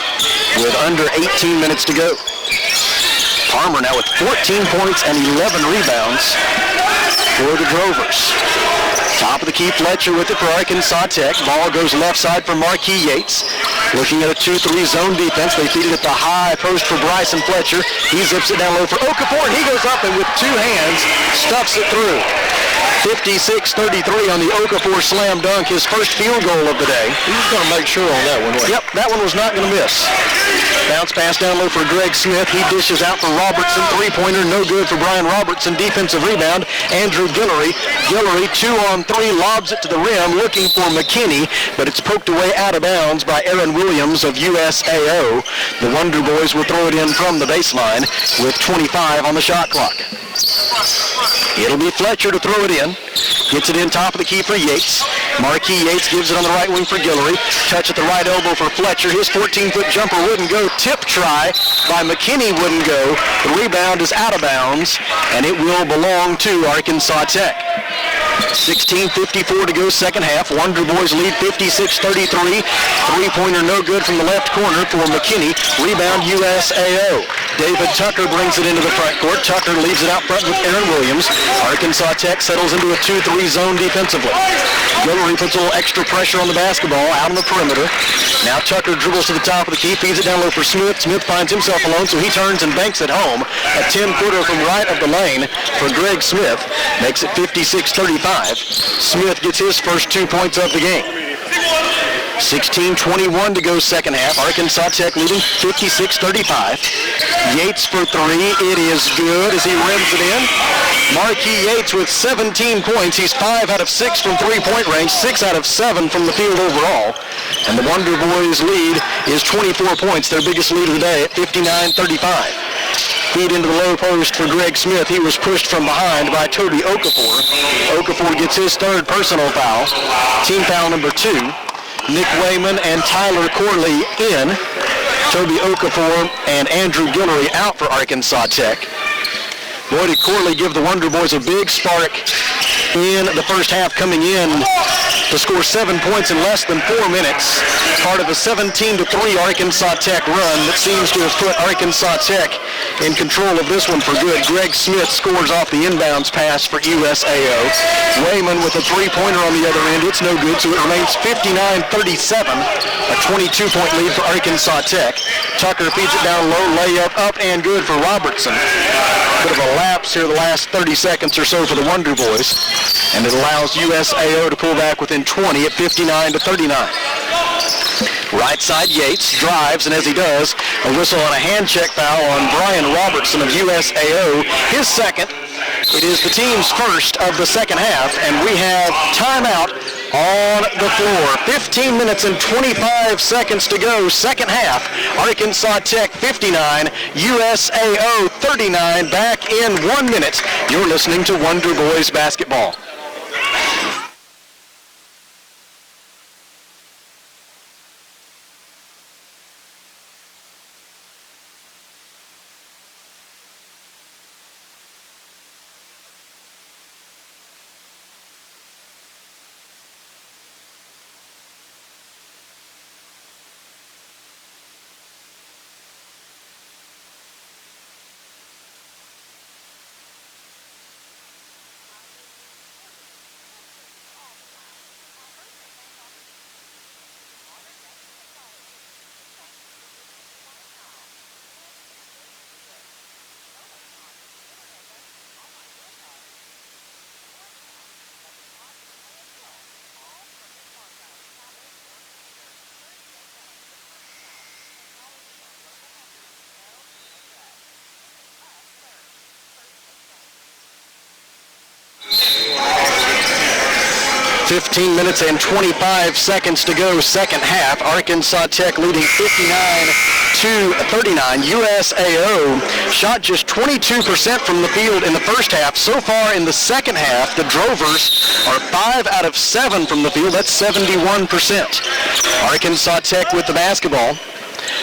with under 18 minutes to go. Palmer now with 14 points and 11 rebounds for the Drovers. Top of the key, Fletcher with it for Arkansas Tech. Ball goes left side for Marquis Yates. Looking at a 2-3 zone defense. They feed it at the high post for Bryson Fletcher. He zips it down low for Okafor, and he goes up and with 2 hands stuffs it through. 56-33 on the Okafor slam dunk, his first field goal of the day. He was going to make sure on that one. Yep, that one was not going to miss. Bounce pass down low for Greg Smith. He dishes out for Robertson. Three-pointer, no good for Brian Robertson. Defensive rebound, Andrew Guillory. Guillory, 2-on-3, lobs it to the rim, looking for McKinney, but it's poked away out of bounds by Aaron Williams of USAO. The Wonder Boys will throw it in from the baseline with 25 on the shot clock. It'll be Fletcher to throw it in. Gets it in top of the key for Yates. Marquis Yates gives it on the right wing for Guillory. Touch at the right elbow for Fletcher. His 14-foot jumper wouldn't go. Tip try by McKinney wouldn't go. The rebound is out of bounds, and it will belong to Arkansas Tech. 16:54 to go second half. Wonder Boys lead 56-33. Three-pointer no good from the left corner for McKinney. Rebound USAO. David Tucker brings it into the front court. Tucker leaves it out front with Aaron Williams. Arkansas Tech settles into a 2-3 zone defensively. Guillory puts a little extra pressure on the basketball out on the perimeter. Now Tucker dribbles to the top of the key, feeds it down low for Smith. Smith finds himself alone, so he turns and banks it home. A 10-footer from right of the lane for Greg Smith makes it 56-35. Smith gets his first 2 points of the game. 16:21 to go second half. Arkansas Tech leading 56-35. Yates for three. It is good as he rims it in. Marquis Yates with 17 points. He's 5 out of 6 from three-point range, 6 out of 7 from the field overall. And the Wonder Boys lead is 24 points, their biggest lead of the day at 59-35. Feed into the low post for Greg Smith. He was pushed from behind by Toby Okafor. Okafor gets his third personal foul, team foul number 2. Nick Wayman and Tyler Corley in. Toby Okafor and Andrew Guillory out for Arkansas Tech. Boy, did Corley give the Wonder Boys a big spark in the first half, coming in to score 7 points in less than 4 minutes. Part of a 17-3 Arkansas Tech run that seems to have put Arkansas Tech in control of this one for good. Greg Smith scores off the inbounds pass for USAO. Wayman with a three-pointer on the other end. It's no good, so it remains 59-37, a 22-point lead for Arkansas Tech. Tucker feeds it down low, layup up and good for Robertson. Bit of a lapse here the last 30 seconds or so for the Wonder Boys, and it allows USAO to pull back within 20 at 59-39. Right side, Yates drives, and as he does, a whistle and a hand check foul on Brian Robertson of USAO. His second. It is the team's first of the second half, and we have timeout on the floor. 15 minutes and 25 seconds to go, second half. Arkansas Tech 59, USAO 39, back in 1 minute. You're listening to Wonder Boys basketball. $15 minutes and 25 seconds to go, second half. Arkansas Tech leading 59-39. USAO shot just 22% from the field in the first half. So far in the second half, the Drovers are 5 out of 7 from the field. That's 71%. Arkansas Tech with the basketball.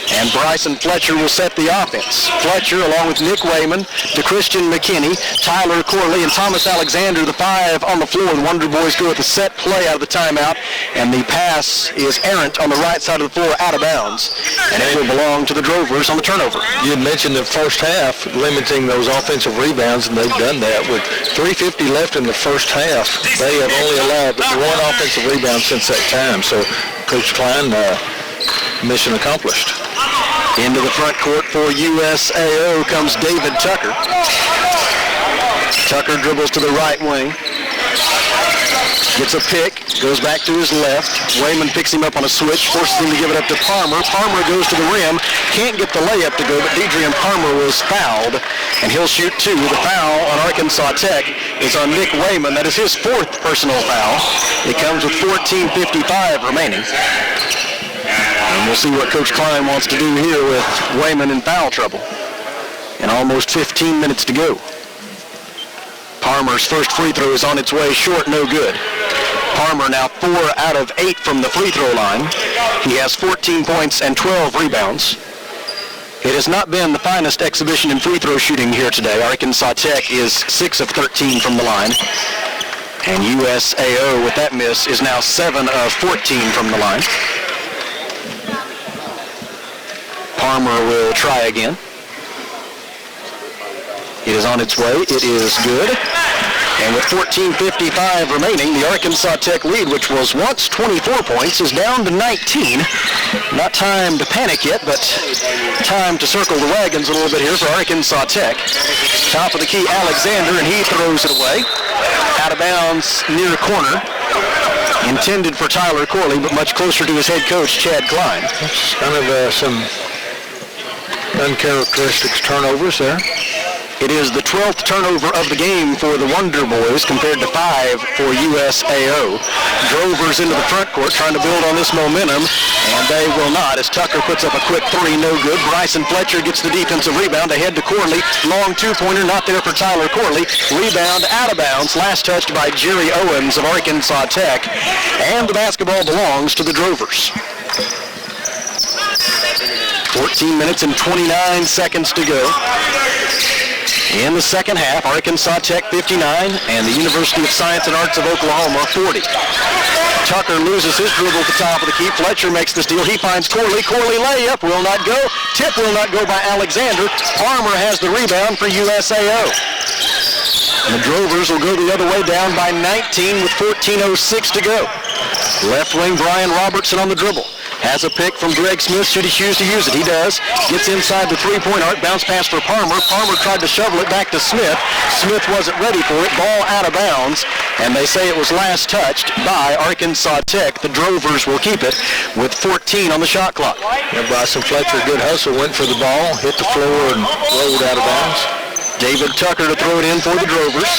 And Bryson Fletcher will set the offense. Fletcher, along with Nick Wayman, DeChristian McKinney, Tyler Corley, and Thomas Alexander, the 5 on the floor. The Wonder Boys go with the set play out of the timeout, and the pass is errant on the right side of the floor, out of bounds, and it will belong to the Drovers on the turnover. You had mentioned the first half, limiting those offensive rebounds, and they've done that. With 3:50 left in the first half, they have only allowed one offensive rebound since that time. So Coach Klein, mission accomplished. Into the front court for USAO comes David Tucker. Tucker dribbles to the right wing. Gets a pick, goes back to his left. Wayman picks him up on a switch, forces him to give it up to Palmer. Palmer goes to the rim, can't get the layup to go, but Deidrean Palmer was fouled, and he'll shoot two. The foul on Arkansas Tech is on Nick Wayman. That is his fourth personal foul. It comes with 14:55 remaining. And we'll see what Coach Klein wants to do here with Wayman in foul trouble. And almost 15 minutes to go. Palmer's first free throw is on its way short, no good. Palmer now 4 out of 8 from the free throw line. He has 14 points and 12 rebounds. It has not been the finest exhibition in free throw shooting here today. Arkansas Tech is 6 of 13 from the line. And USAO with that miss is now 7 of 14 from the line. Palmer will try again. It is on its way. It is good. And with 14:55 remaining, the Arkansas Tech lead, which was once 24 points, is down to 19. Not time to panic yet, but time to circle the wagons a little bit here for Arkansas Tech. Top of the key, Alexander, and he throws it away. Out of bounds near the corner. Intended for Tyler Corley, but much closer to his head coach, Chad Klein. That's kind of some uncharacteristic turnovers there. It is the 12th turnover of the game for the Wonder Boys compared to 5 for USAO. Drovers into the front court trying to build on this momentum, and they will not as Tucker puts up a quick three, no good. Bryson Fletcher gets the defensive rebound ahead to Corley. Long two-pointer, not there for Tyler Corley. Rebound out of bounds, last touched by Jerry Owens of Arkansas Tech, and the basketball belongs to the Drovers. 14 minutes and 29 seconds to go. In the second half, Arkansas Tech 59 and the University of Science and Arts of Oklahoma 40. Tucker loses his dribble at the top of the key. Fletcher makes the steal. He finds Corley. Corley layup will not go. Tip will not go by Alexander. Farmer has the rebound for USAO. And the Drovers will go the other way down by 19 with 14:06 to go. Left wing Brian Robertson on the dribble. Has a pick from Greg Smith. Should he choose to use it? He does. Gets inside the three-point arc. Bounce pass for Palmer. Palmer tried to shovel it back to Smith. Smith wasn't ready for it. Ball out of bounds. And they say it was last touched by Arkansas Tech. The Drovers will keep it with 14 on the shot clock. Yeah, Bryson Fletcher, good hustle, went for the ball, hit the floor, and rolled out of bounds. David Tucker to throw it in for the Drovers.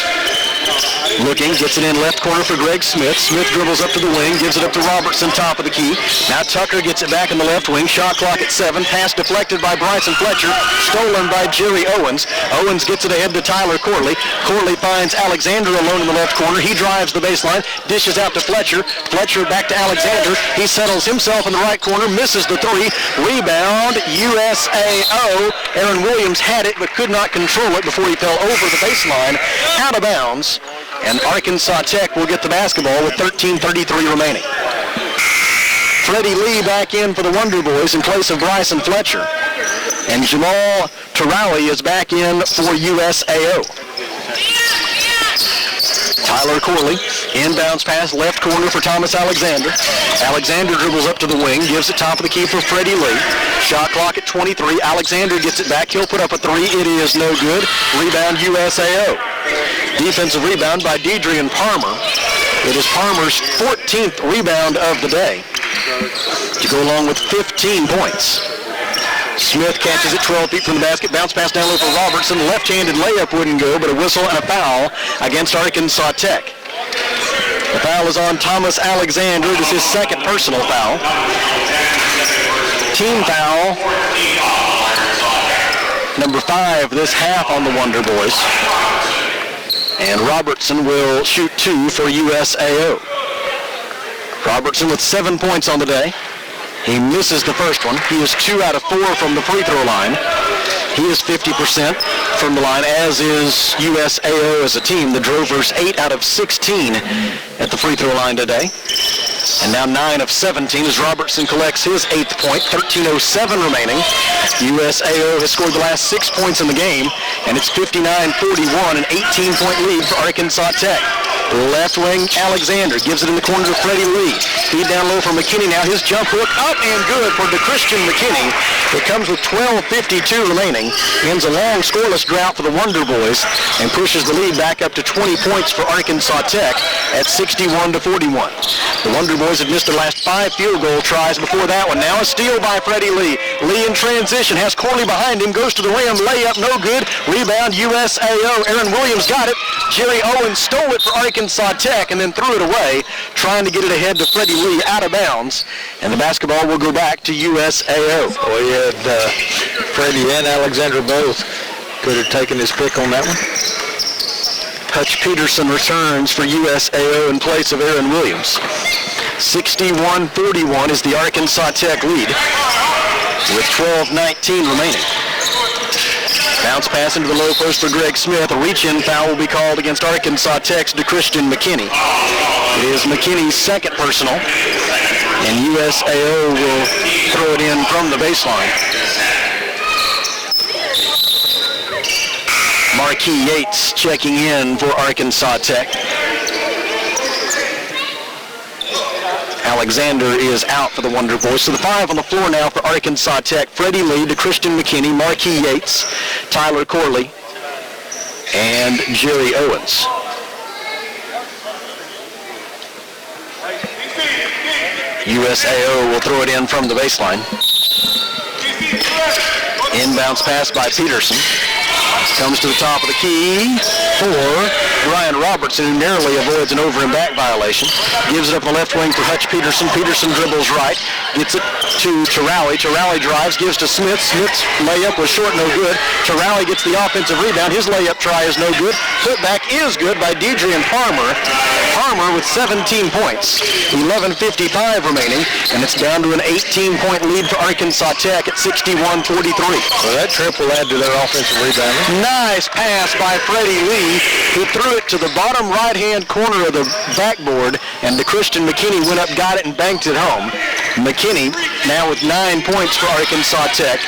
Looking, gets it in left corner for Greg Smith. Smith dribbles up to the wing, gives it up to Robertson, top of the key. Now Tucker gets it back in the left wing. Shot clock at 7. Pass deflected by Bryson Fletcher. Stolen by Jerry Owens. Owens gets it ahead to Tyler Corley. Corley finds Alexander alone in the left corner. He drives the baseline, dishes out to Fletcher. Fletcher back to Alexander. He settles himself in the right corner, misses the three. Rebound, USAO. Aaron Williams had it but could not control it before he fell over the baseline, out of bounds. And Arkansas Tech will get the basketball with 13:33 remaining. Freddie Lee back in for the Wonder Boys in place of Bryson Fletcher. And Jamal Tarawi is back in for USAO. Tyler Corley, inbounds pass, left corner for Thomas Alexander. Alexander dribbles up to the wing, gives it top of the key for Freddie Lee. Shot clock at 23. Alexander gets it back. He'll put up a three. It is no good. Rebound USAO. Defensive rebound by Deidrean Palmer. It is Palmer's 14th rebound of the day to go along with 15 points. Smith catches it 12 feet from the basket. Bounce pass down low for Robertson. Left-handed layup wouldn't go, but a whistle and a foul against Arkansas Tech. The foul is on Thomas Alexander. It is his second personal foul. Team foul number 5 this half on the Wonder Boys. And Robertson will shoot 2 for USAO. Robertson with 7 points on the day. He misses the first one. He is 2 out of 4 from the free throw line. He is 50% from the line, as is USAO as a team. The Drovers 8 out of 16 at the free throw line today. And now 9 of 17 as Robertson collects his 8th point. 13:07 remaining. USAO has scored the last 6 points in the game, and it's 59-41, an 18-point lead for Arkansas Tech. Left wing, Alexander gives it in the corner to Freddie Lee. Feed down low for McKinney now. His jump hook up and good for DeChristian McKinney. It comes with 12:52 remaining. Ends a long scoreless drought for the Wonder Boys and pushes the lead back up to 20 points for Arkansas Tech at 61-41. The Wonder Boys have missed their last 5 field goal tries before that one. Now a steal by Freddie Lee. Lee in transition, has Corley behind him, goes to the rim, layup no good. Rebound USAO. Aaron Williams got it. Jerry Owens stole it for Arkansas Tech and then threw it away, trying to get it ahead to Freddie Lee out of bounds. And the basketball will go back to USAO. Boy, you had Freddie and Alexander both could have taken his pick on that one. Hutch Peterson returns for USAO in place of Aaron Williams. 61-41 is the Arkansas Tech lead with 12:19 remaining. Bounce pass into the low post for Greg Smith. A reach-in foul will be called against Arkansas Tech's DeChristian McKinney. It is McKinney's second personal, and USAO will throw it in from the baseline. Marquis Yates checking in for Arkansas Tech. Alexander is out for the Wonder Boys. So the 5 on the floor now for Arkansas Tech. Freddie Lee, DeChristian McKinney, Marquis Yates, Tyler Corley, and Jerry Owens. USAO will throw it in from the baseline. Inbounds pass by Peterson. Comes to the top of the key for Ryan Robertson, who narrowly avoids an over and back violation. Gives it up on the left wing for Hutch Peterson. Peterson dribbles right. Gets it to Terrally. Terrally drives, gives to Smith. Smith's layup was short, no good. Terrally gets the offensive rebound. His layup try is no good. Putback is good by Deidrean Palmer. Palmer with 17 points. 11:55 remaining, and it's down to an 18-point lead for Arkansas Tech at 61-43. So that trip will add to their offensive rebounding. Nice pass by Freddie Lee, who threw it to the bottom right-hand corner of the backboard, and Christian McKinney went up, got it, and banked it home. McKinney now with 9 points for Arkansas Tech.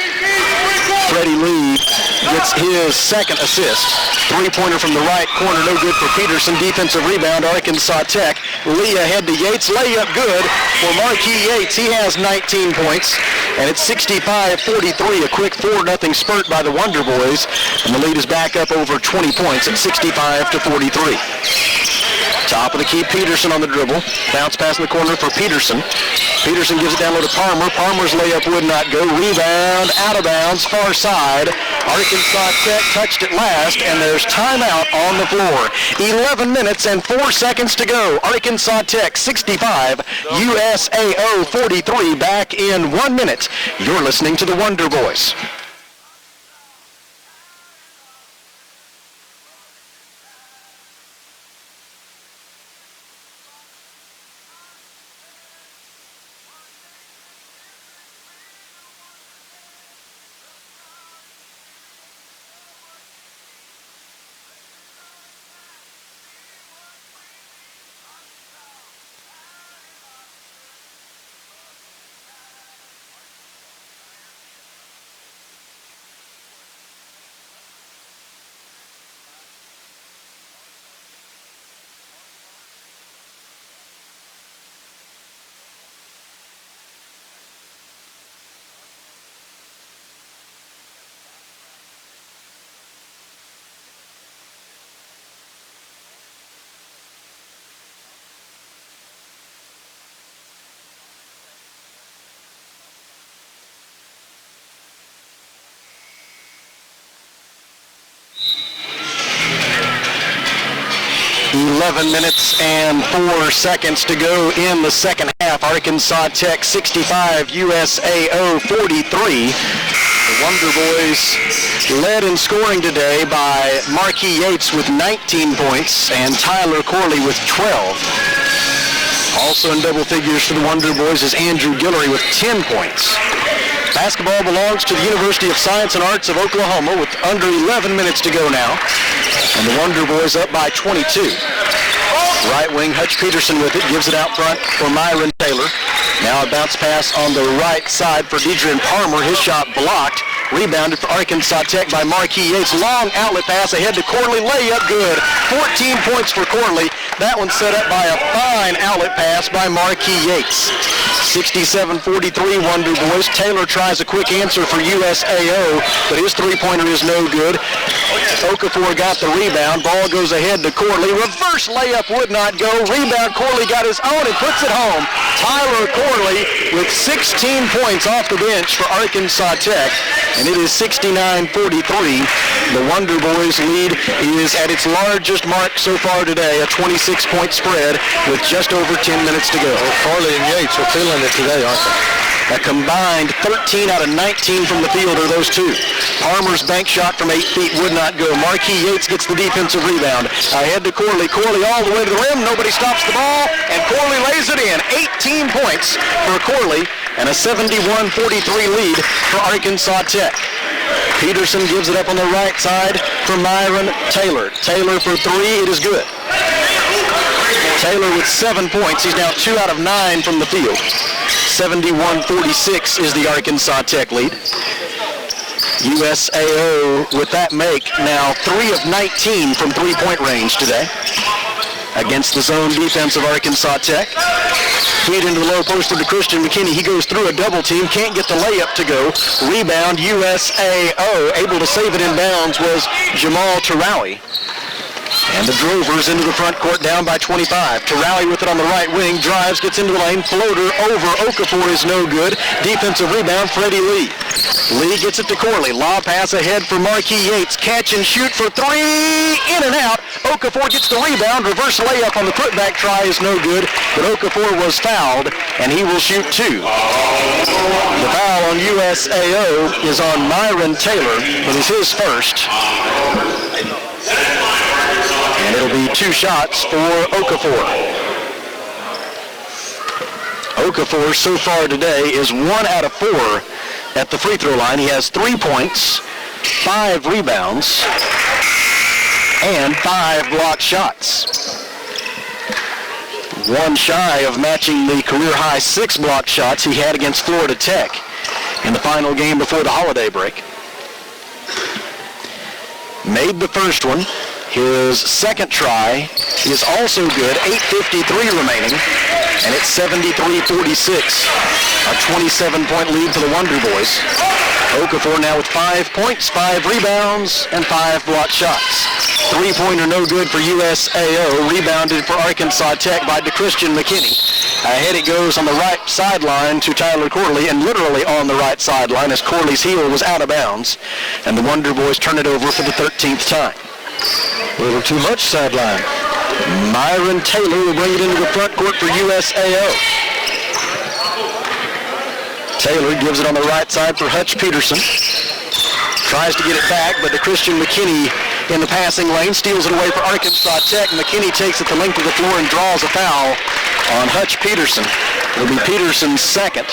Freddie Lee gets his second assist. Three-pointer from the right corner, no good for Peterson. Defensive rebound, Arkansas Tech. Lee ahead to Yates. Layup good for Marquis Yates. He has 19 points, and it's 65-43. A quick 4-0 spurt by the Wonder Boys, and the lead is back up over 20 points at 65-43. Top of the key, Peterson on the dribble. Bounce pass in the corner for Peterson. Peterson gives it down low to Palmer. Palmer's layup would not go. Rebound, out of bounds, far side. Arkansas Tech touched it last, and there's timeout on the floor. 11 minutes and 4 seconds to go. Arkansas Tech 65, USAO 43. Back in 1 minute. You're listening to the Wonder Boys. Eleven minutes and 4 seconds to go in the second half. Arkansas Tech 65, USAO 43. The Wonder Boys led in scoring today by Marquis Yates with 19 points and Tyler Corley with 12. Also in double figures for the Wonder Boys is Andrew Guillory with 10 points. Basketball belongs to the University of Science and Arts of Oklahoma with under 11 minutes to go now. And the Wonder Boys up by 22. Right wing, Hutch Peterson with it, gives it out front for Myron Taylor. Now a bounce pass on the right side for Deidrean Palmer. His shot blocked. Rebounded for Arkansas Tech by Marquis Yates. Long outlet pass ahead to Corley. Layup good. 14 points for Corley. That one set up by a fine outlet pass by Marquis Yates. 67-43 Wonder Boys. Taylor tries a quick answer for USAO, but his three-pointer is no good. Okafor got the rebound. Ball goes ahead to Corley. Reverse layup would not go. Rebound. Corley got his own and puts it home. Tyler Corley with 16 points off the bench for Arkansas Tech. And it is 69-43. The Wonder Boys lead is at its largest mark so far today, a 26-point spread with just over 10 minutes to go. Corley and Yates are feeling it today, aren't they? A combined 13 out of 19 from the field are those two. Palmer's bank shot from 8 feet would not go. Marquis Yates gets the defensive rebound. Ahead to Corley. Corley all the way to the rim. Nobody stops the ball, and Corley lays it in. 18 points for Corley, and a 71-43 lead for Arkansas Tech. Peterson gives it up on the right side for Myron Taylor. Taylor for three. It is good. Taylor with 7 points. He's now 2 out of 9 from the field. 71-46 is the Arkansas Tech lead. USAO with that make now 3 of 19 from three-point range today against the zone defense of Arkansas Tech. Feed into the low post to Christian McKinney. He goes through a double team. Can't get the layup to go. Rebound USAO. Able to save it in bounds was Jamal Terrally. And the Drovers into the front court down by 25. To rally with it on the right wing. Drives, gets into the lane. Floater over Okafor is no good. Defensive rebound, Freddie Lee. Lee gets it to Corley. Lob pass ahead for Marquis Yates. Catch and shoot for three. In and out. Okafor gets the rebound. Reverse layup on the putback try is no good. But Okafor was fouled, and he will shoot two. The foul on USAO is on Myron Taylor. It is his first. And it'll be two shots for Okafor. Okafor so far today is 1 out of 4 at the free throw line. He has 3 points, 5 rebounds, and 5 blocked shots. One shy of matching the career-high 6 blocked shots he had against Florida Tech in the final game before the holiday break. Made the first one. His second try is also good. 8:53 remaining, and it's 73-46. A 27-point lead for the Wonder Boys. Okafor now with 5 points, 5 rebounds, and 5 blocked shots. Three-pointer no good for USAO. Rebounded for Arkansas Tech by DeChristian McKinney. Ahead it goes on the right sideline to Tyler Corley, and literally on the right sideline as Corley's heel was out of bounds. And the Wonder Boys turn it over for the 13th time. A little too much sideline. Myron Taylor will bring it into the front court for USAO. Taylor gives it on the right side for Hutch Peterson. Tries to get it back, but DeChristian McKinney in the passing lane steals it away for Arkansas Tech. McKinney takes it the length of the floor and draws a foul on Hutch Peterson. It'll be Peterson's second,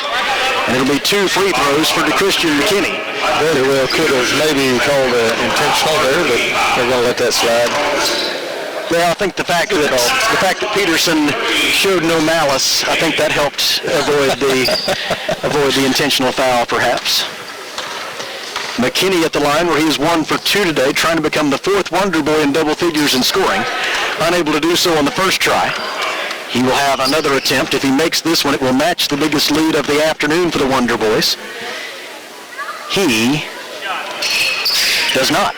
and it'll be 2 free throws for DeChristian McKinney. Very well could have maybe called intentional there, but they're going to let that slide. Well, I think the fact that Peterson showed no malice, I think that helped avoid the intentional foul, perhaps. McKinney at the line where he's 1 for 2 today, trying to become the 4th Wonder Boy in double figures in scoring. Unable to do so on the first try. He will have another attempt. If he makes this one, it will match the biggest lead of the afternoon for the Wonder Boys. He does not.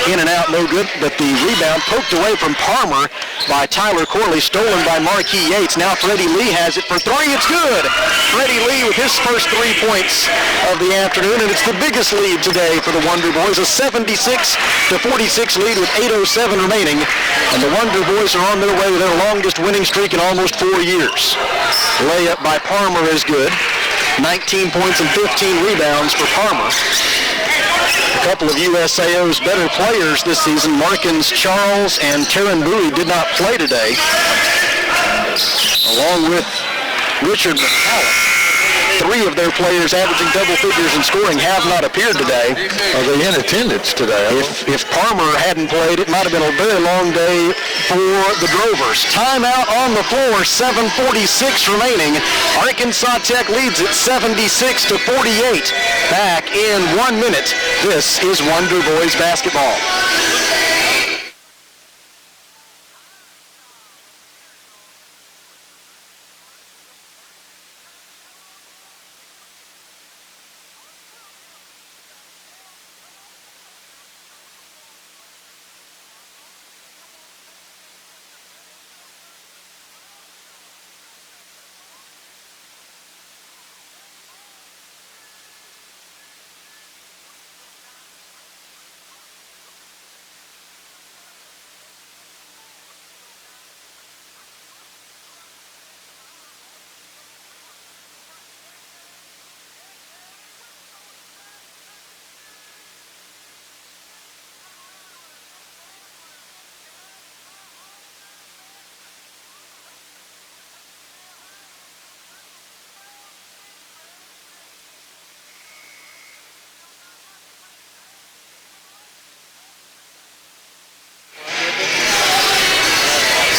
In and out, no good, but the rebound poked away from Palmer by Tyler Corley, stolen by Marquis Yates. Now Freddie Lee has it for 3. It's good. Freddie Lee with his first 3 points of the afternoon, and it's the biggest lead today for the Wonder Boys, a 76-46 lead with 8:07 remaining, and the Wonder Boys are on their way to their longest winning streak in almost 4 years. Layup by Palmer is good. 19 points and 15 rebounds for Palmer. A couple of USAO's better players this season, Markins Charles and Taryn Bowie, did not play today, along with Richard McCallum. 3 of their players averaging double figures in scoring have not appeared today. Are they in attendance today? If Palmer hadn't played, it might have been a very long day for the Drovers. Timeout on the floor, 7:46 remaining. Arkansas Tech leads it 76-48. Back in 1 minute. This is Wonder Boys basketball.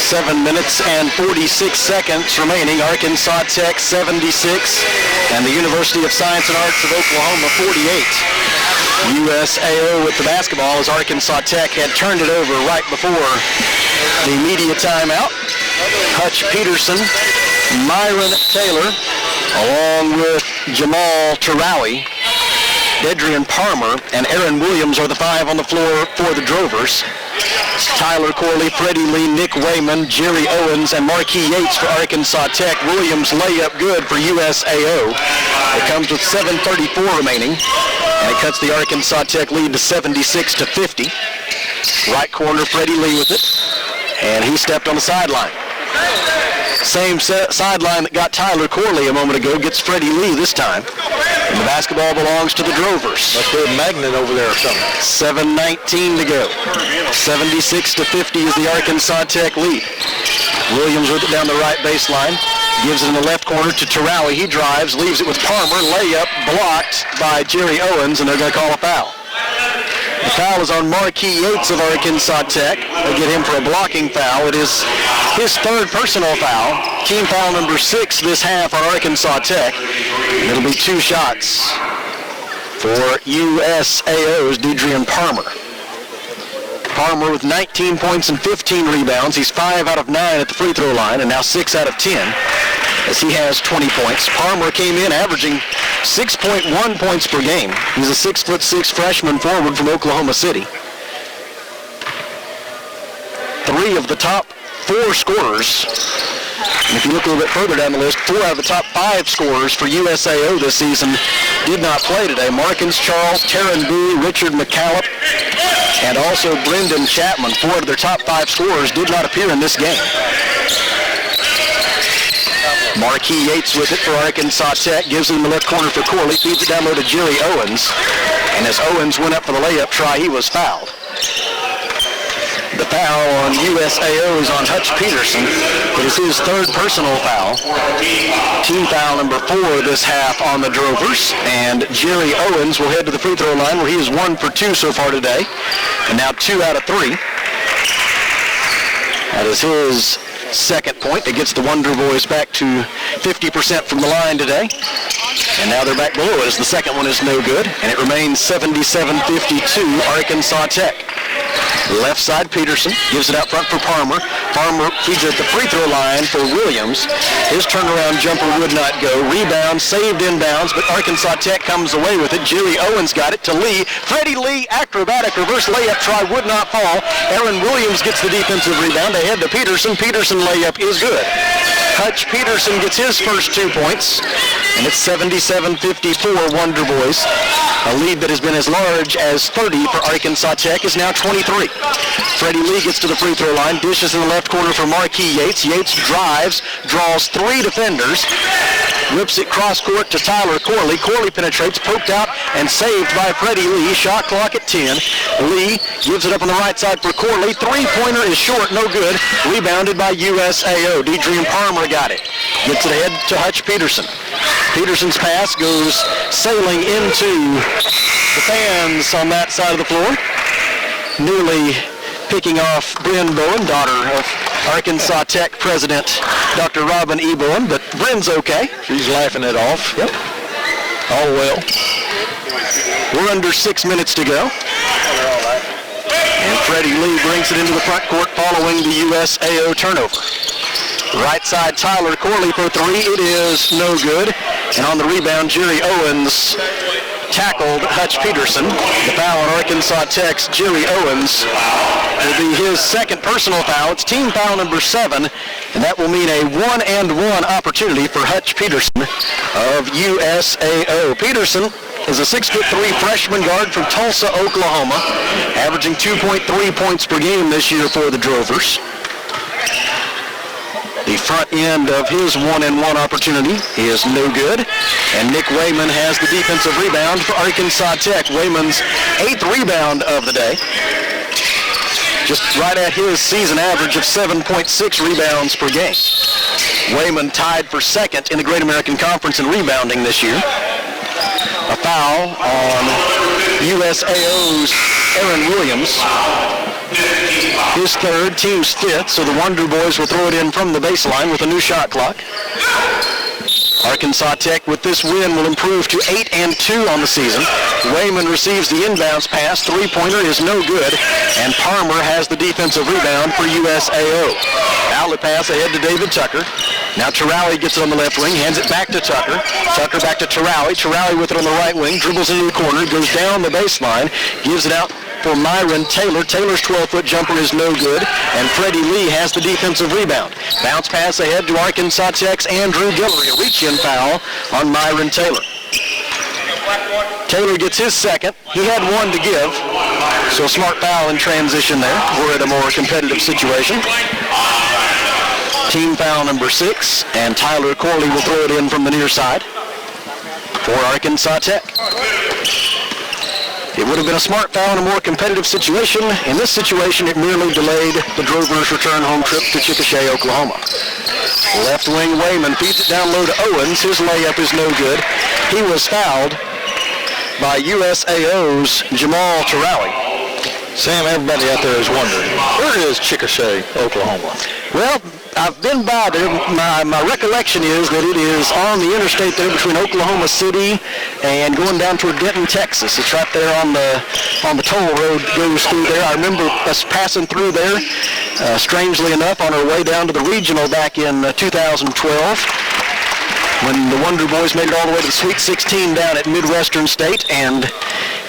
Seven minutes and 46 seconds remaining. Arkansas Tech 76 and the University of Science and Arts of Oklahoma 48. USAO with the basketball as Arkansas Tech had turned it over right before the media timeout. Hutch Peterson, Myron Taylor, along with Jamal Tarawi, Dedrian Palmer, and Aaron Williams are the 5 on the floor for the Drovers. Tyler Corley, Freddie Lee, Nick Wayman, Jerry Owens, and Marquis Yates for Arkansas Tech. Williams layup good for USAO. It comes with 7:34 remaining, and it cuts the Arkansas Tech lead to 76-50. Right corner, Freddie Lee with it, and he stepped on the sideline. Same sideline that got Tyler Corley a moment ago gets Freddie Lee this time. And the basketball belongs to the Drovers. Must be a magnet over there or something. 7:19 to go. 76-50 is the Arkansas Tech lead. Williams with it down the right baseline. Gives it in the left corner to Terrell. He drives, leaves it with Palmer. Layup blocked by Jerry Owens, and they're going to call a foul. The foul is on Marquis Yates of Arkansas Tech. They get him for a blocking foul. It is his third personal foul. Team foul number 6 this half on Arkansas Tech. And it'll be 2 shots for USAO's Deidrean Palmer. Palmer with 19 points and 15 rebounds. He's 5 out of 9 at the free throw line, and now 6 out of 10 as he has 20 points. Palmer came in averaging 6.1 points per game. He's a 6'6" freshman forward from Oklahoma City. 3 of the top 4 scorers, and if you look a little bit further down the list, 4 out of the top 5 scorers for USAO this season did not play today. Markins Charles, Taryn Bowie, Richard McCallum, and also Brendan Chapman. 4 of their top 5 scorers did not appear in this game. Marquis Yates with it for Arkansas Tech, gives it in the left corner for Corley, feeds it down low to Jerry Owens, and as Owens went up for the layup try, he was fouled. The foul on USAO is on Hutch Peterson. It is his third personal foul. Team foul number 4 this half on the Drovers, and Jerry Owens will head to the free throw line where he is 1 for 2 so far today, and now 2 out of 3. That is his second point. It gets the Wonder Boys back to 50% from the line today. And now they're back below it as the second one is no good. And it remains 77-52 Arkansas Tech. Left side, Peterson gives it out front for Palmer. Palmer feeds it at the free throw line for Williams. His turnaround jumper would not go. Rebound, saved inbounds, but Arkansas Tech comes away with it. Jerry Owens got it to Lee. Freddie Lee, acrobatic reverse layup try would not fall. Aaron Williams gets the defensive rebound. Ahead to Peterson. Peterson layup is good. Hutch Peterson gets his first 2 points, and it's 77-54 Wonder Boys. A lead that has been as large as 30 for Arkansas Tech is now 23. Freddie Lee gets to the free throw line, dishes in the left corner for Marquis Yates. Yates drives, draws 3 defenders, whips it cross court to Tyler Corley. Corley penetrates, poked out, and saved by Freddie Lee. Shot clock at 10. Lee gives it up on the right side for Corley. 3-pointer is short, no good. Rebounded by USAO. Deidrean Palmer got it. Gets it ahead to Hutch Peterson. Peterson's pass goes sailing into the fans on that side of the floor. Nearly picking off Bryn Bowen, daughter of Arkansas Tech President Dr. Robin E. Bowen, but Bryn's okay. She's laughing it off. Yep. All well. We're under 6 minutes to go. And Freddie Lee brings it into the front court following the USAO turnover. Right side, Tyler Corley for 3. It is no good. And on the rebound, Jerry Owens tackled Hutch Peterson. The foul on Arkansas Tech's Jerry Owens will be his second personal foul. It's team foul number 7, and that will mean a 1-and-1 opportunity for Hutch Peterson of USAO. Peterson is a 6'3" freshman guard from Tulsa, Oklahoma, averaging 2.3 points per game this year for the Drovers. The front end of his 1-and-1 opportunity is no good. And Nick Wayman has the defensive rebound for Arkansas Tech. Wayman's 8th rebound of the day. Just right at his season average of 7.6 rebounds per game. Wayman tied for second in the Great American Conference in rebounding this year. A foul on USAO's Aaron Williams. His third, team's 5th, so the Wonder Boys will throw it in from the baseline with a new shot clock. Arkansas Tech with this win will improve to 8-2 on the season. Wayman receives the inbounds pass. 3-pointer is no good, and Palmer has the defensive rebound for USAO. Outlet pass ahead to David Tucker. Now Terrell gets it on the left wing, hands it back to Tucker. Tucker back to Terrell. Terrell with it on the right wing, dribbles into the corner, goes down the baseline, gives it out for Myron Taylor. Taylor's 12-foot jumper is no good, and Freddie Lee has the defensive rebound. Bounce pass ahead to Arkansas Tech's Andrew Guillory. A reach-in foul on Myron Taylor. Taylor gets his second. He had one to give, so a smart foul in transition there. We're at a more competitive situation. Team foul number 6, and Tyler Corley will throw it in from the near side for Arkansas Tech. It would have been a smart foul in a more competitive situation. In this situation, it merely delayed the Drovers' return home trip to Chickasha, Oklahoma. Left wing Wayman feeds it down low to Owens. His layup is no good. He was fouled by USAO's Jamal Tarawi. Sam, everybody out there is wondering, where is Chickasha, Oklahoma? Well, I've been by there. My recollection is that it is on the interstate there between Oklahoma City and going down toward Denton, Texas. It's right there on the toll road that goes through there. I remember us passing through there, strangely enough, on our way down to the regional back in 2012. When the Wonder Boys made it all the way to the Sweet 16 down at Midwestern State, and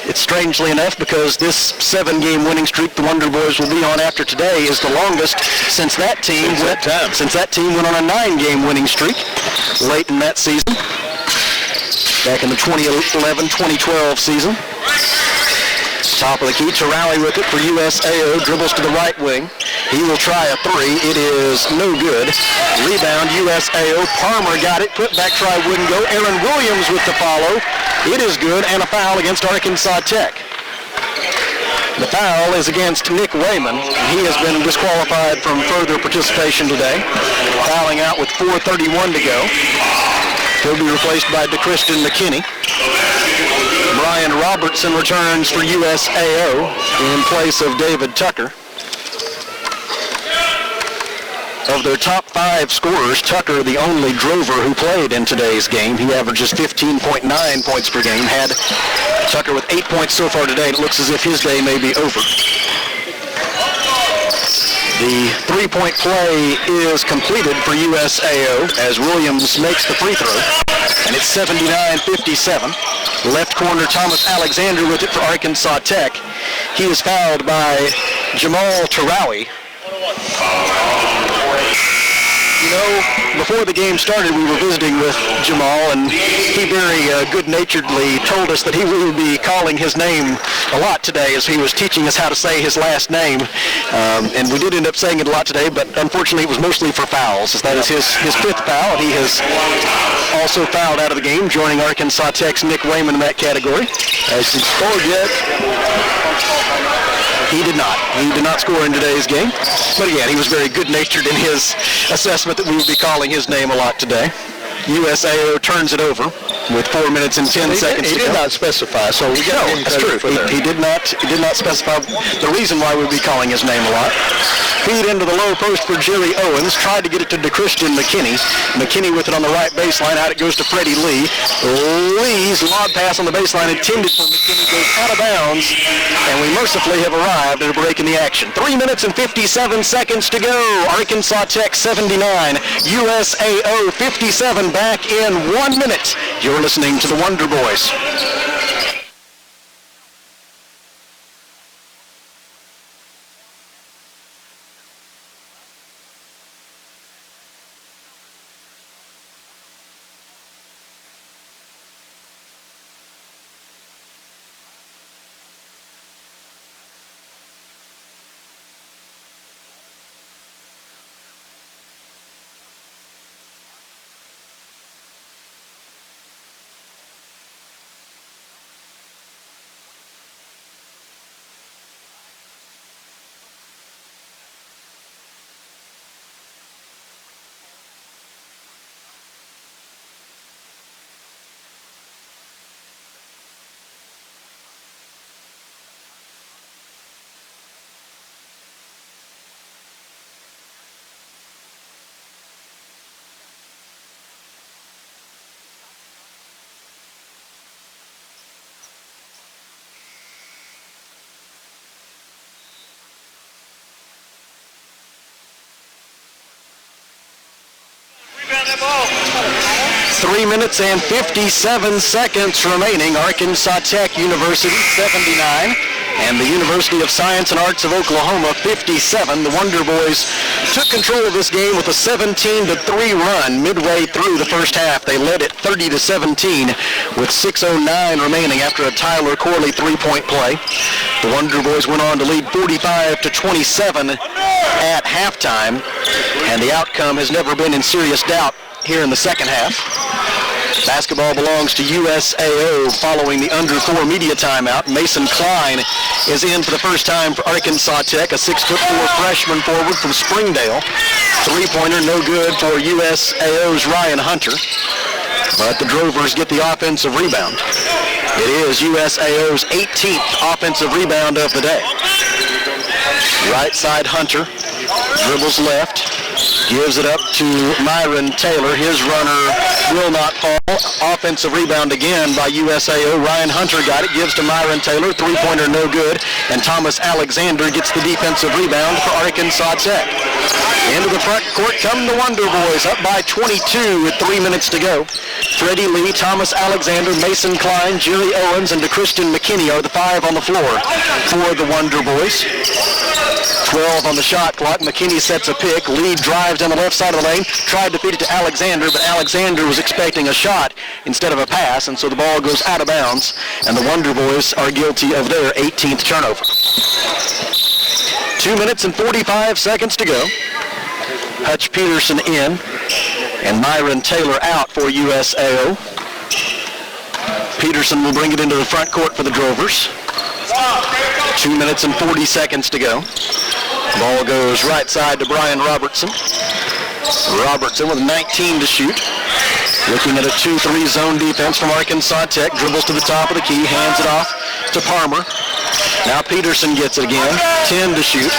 it's strangely enough because this 7-game winning streak the Wonder Boys will be on after today is the longest since that team went on a 9-game winning streak late in that season, back in the 2011-2012 season. Top of the key, Tarawi with it for USAO, dribbles to the right wing. He will try a three. It is no good. Rebound, USAO. Palmer got it. Put back try wouldn't go. Aaron Williams with the follow. It is good, and a foul against Arkansas Tech. The foul is against Nick Wayman. He has been disqualified from further participation today. Fouling out with 4:31 to go. He'll be replaced by DeChriston McKinney. Brian Robertson returns for USAO in place of David Tucker. Of their top 5 scorers, Tucker, the only Drover who played in today's game. He averages 15.9 points per game. Had Tucker with 8 points so far today. It looks as if his day may be over. The three-point play is completed for USAO as Williams makes the free throw, and it's 79-57. Left corner, Thomas Alexander with it for Arkansas Tech. He is fouled by Jamal Tarawi. You know, before the game started, we were visiting with Jamal, and he very good-naturedly told us that he will be calling his name a lot today as he was teaching us how to say his last name. And we did end up saying it a lot today, but unfortunately it was mostly for fouls, as that is his 5th foul. He has also fouled out of the game, joining Arkansas Tech's Nick Wayman in that category. Has he scored yet? He did not. He did not score in today's game. But again, he was very good-natured in his assessment that we would be calling his name a lot today. USAO turns it over with 4 minutes and 10 seconds to go. He did not specify, so we got him. That's true. He did not specify the reason why we'd be calling his name a lot. Feed into the low post for Jerry Owens. Tried to get it to DeChriston McKinney. McKinney with it on the right baseline. Out it goes to Freddie Lee. Lee's lob pass on the baseline intended for McKinney goes out of bounds, and we mercifully have arrived at a break in the action. 3 minutes and 57 seconds to go. Arkansas Tech 79, USAO 57. Back in 1 minute. You're listening to the Wonder Boys. ball. 3 minutes and 57 seconds remaining. Arkansas Tech University 79, and the University of Science and Arts of Oklahoma 57. The Wonder Boys took control of this game with a 17-3 run midway through the first half. They led it 30-17 with 6:09 remaining after a Tyler Corley three-point play. The Wonder Boys went on to lead 45-27 at halftime, and the outcome has never been in serious doubt here in the second half. Basketball belongs to USAO following the under 4 media timeout. Mason Klein is in for the first time for Arkansas Tech, a 6'4" freshman forward from Springdale. Three-pointer no good for USAO's Ryan Hunter, but the Drovers get the offensive rebound. It is USAO's 18th offensive rebound of the day. Right side Hunter, dribbles left, gives it up to Myron Taylor. His runner will not fall. Offensive rebound again by USAO. Ryan Hunter got it, gives to Myron Taylor. Three-pointer no good. And Thomas Alexander gets the defensive rebound for Arkansas Tech. Into the front court come the Wonder Boys, up by 22 with 3 minutes to go. Freddie Lee, Thomas Alexander, Mason Klein, Jerry Owens, and DeChristian McKinney are the 5 on the floor for the Wonder Boys. 12 on the shot clock. McKinney sets a pick. Lee drives down the left side of the lane, tried to feed it to Alexander, but Alexander was expecting a shot instead of a pass, and so the ball goes out of bounds, and the Wonder Boys are guilty of their 18th turnover. 2 minutes and 45 seconds to go. Hutch Peterson in, and Myron Taylor out for USAO. Peterson will bring it into the front court for the Drovers. 2 minutes and 40 seconds to go. Ball goes right side to Brian Robertson. Robertson with 19 to shoot. Looking at a 2-3 zone defense from Arkansas Tech. Dribbles to the top of the key, hands it off to Palmer. Now Peterson gets it again, 10 to shoot.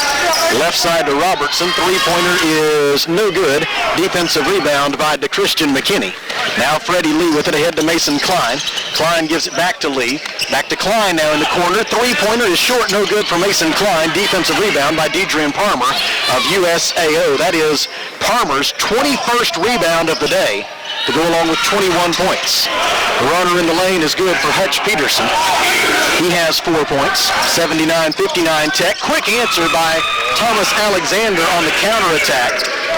Left side to Robertson, three-pointer is no good. Defensive rebound by DeChristian McKinney. Now Freddie Lee with it ahead to Mason Klein. Klein gives it back to Lee. Back to Klein now in the corner. Three-pointer is short, no good for Mason Klein. Defensive rebound by Deidrean Palmer of USAO. That is Palmer's 21st rebound of the day, to go along with 21 points. The runner in the lane is good for Hutch Peterson. He has 4 points, 79-59 Tech. Quick answer by Thomas Alexander on the counterattack.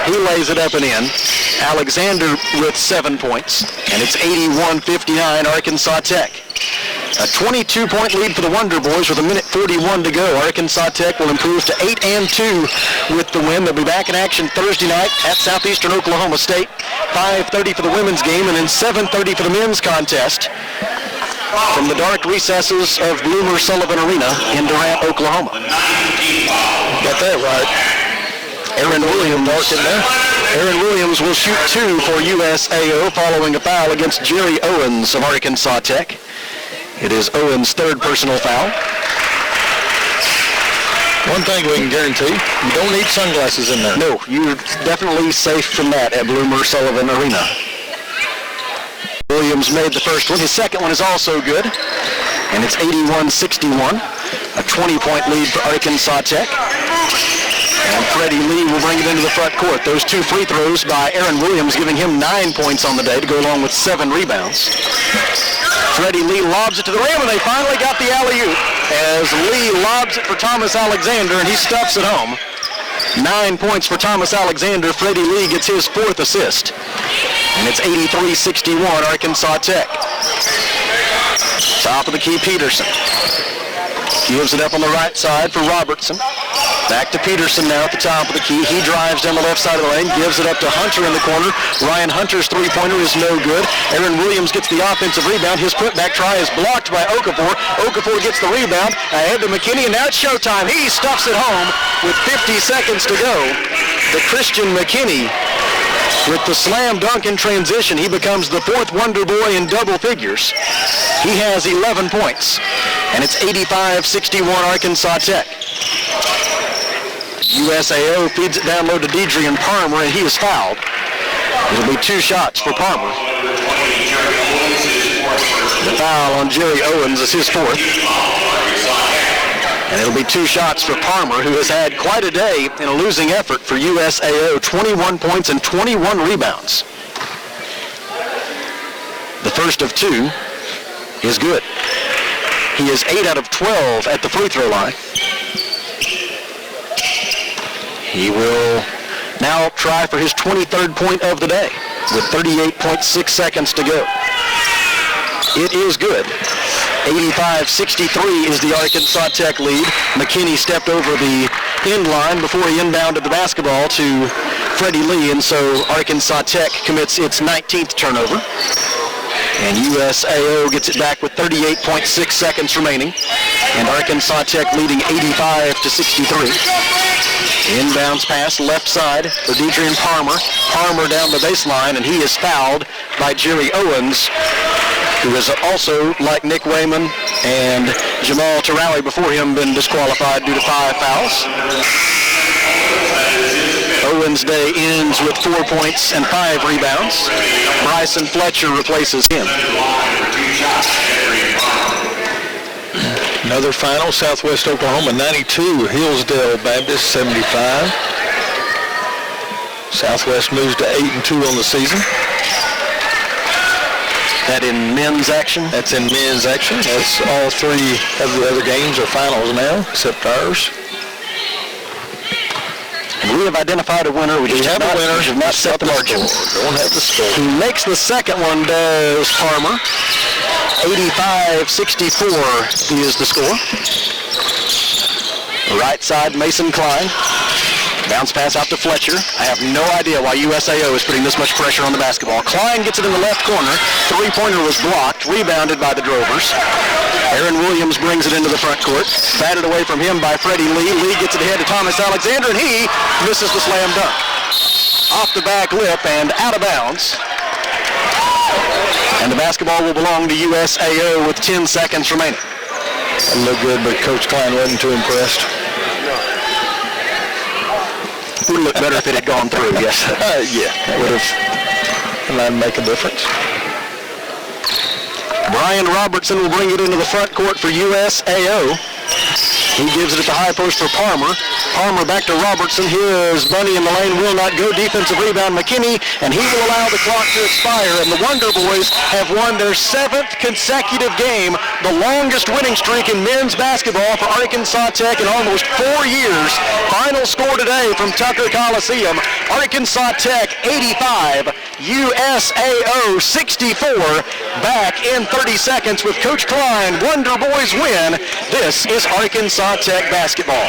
He lays it up and in. Alexander with 7 points, and it's 81-59 Arkansas Tech. A 22-point lead for the Wonder Boys with 1:41 to go. Arkansas Tech will improve to 8-2 with the win. They'll be back in action Thursday night at Southeastern Oklahoma State. 5:30 for the women's game, and then 7:30 for the men's contest from the dark recesses of Bloomer Sullivan Arena in Durant, Oklahoma. Got that right. Aaron Williams will shoot 2 for USAO following a foul against Jerry Owens of Arkansas Tech. It is Owens' 3rd personal foul. One thing we can guarantee, you don't need sunglasses in there. No, you're definitely safe from that at Bloomer Sullivan Arena. Williams made the first one. His second one is also good, and it's 81-61, a 20-point lead for Arkansas Tech. And Freddie Lee will bring it into the front court. Those 2 free throws by Aaron Williams giving him 9 points on the day to go along with 7 rebounds. Freddie Lee lobs it to the rim, and they finally got the alley-oop as Lee lobs it for Thomas Alexander, and he stuffs it home. 9 points for Thomas Alexander. Freddie Lee gets his 4th assist. And it's 83-61 Arkansas Tech. Top of the key, Peterson. Gives it up on the right side for Robertson. Back to Peterson now at the top of the key. He drives down the left side of the lane, gives it up to Hunter in the corner. Ryan Hunter's three-pointer is no good. Aaron Williams gets the offensive rebound. His putback try is blocked by Okafor. Okafor gets the rebound ahead to McKinney, and now it's showtime. He stuffs it home with 50 seconds to go. DeChristian McKinney with the slam dunk in transition. He becomes the 4th Wonder Boy in double figures. He has 11 points, and it's 85-61 Arkansas Tech. USAO feeds it down low to Deidrean Palmer, and he is fouled. It'll be 2 shots for Palmer. The foul on Jerry Owens is his 4th. And it'll be 2 shots for Palmer, who has had quite a day in a losing effort for USAO. 21 points and 21 rebounds. The first of 2 is good. He is 8 out of 12 at the free throw line. He will now try for his 23rd point of the day with 38.6 seconds to go. It is good. 85-63 is the Arkansas Tech lead. McKinney stepped over the end line before he inbounded the basketball to Freddie Lee, and so Arkansas Tech commits its 19th turnover. And USAO gets it back with 38.6 seconds remaining. And Arkansas Tech leading 85-63. Inbounds pass left side for Deidrean Palmer. Palmer down the baseline, and he is fouled by Jerry Owens, who has also, like Nick Wayman and Jamal Tarawi before him, been disqualified due to 5 fouls. Owens' day ends with 4 points and 5 rebounds. Bryson Fletcher replaces him. Another final, Southwest Oklahoma 92, Hillsdale Baptist 75. Southwest moves to 8-2 on the season. That in men's action? That's in men's action. That's all 3 of the other games are finals now, except ours. And we have identified a winner. We just have a winner. We have not set the margin. Don't have the score. Who makes the second one does Palmer. 85-64 is the score. Right side, Mason Klein. Bounce pass out to Fletcher. I have no idea why USAO is putting this much pressure on the basketball. Klein gets it in the left corner. Three-pointer was blocked, rebounded by the Drovers. Aaron Williams brings it into the front court. Batted away from him by Freddie Lee. Lee gets it ahead to Thomas Alexander, and he misses the slam dunk. Off the back lip and out of bounds. And the basketball will belong to USAO with 10 seconds remaining. That looked good, but Coach Klein wasn't too impressed. It would look better if it had gone through, yes. Yeah, that would have make a difference. Brian Robertson will bring it into the front court for USAO. He gives it at the high post for Palmer. Palmer back to Robertson. Here's Bunny in the lane, will not go. Defensive rebound, McKinney, and he will allow the clock to expire. And the Wonder Boys have won their 7th consecutive game, the longest winning streak in men's basketball for Arkansas Tech in almost 4 years. Final score today from Tucker Coliseum, Arkansas Tech 85, USAO 64. Back in 30 seconds with Coach Klein. Wonder Boys win. This is Arkansas Tech basketball.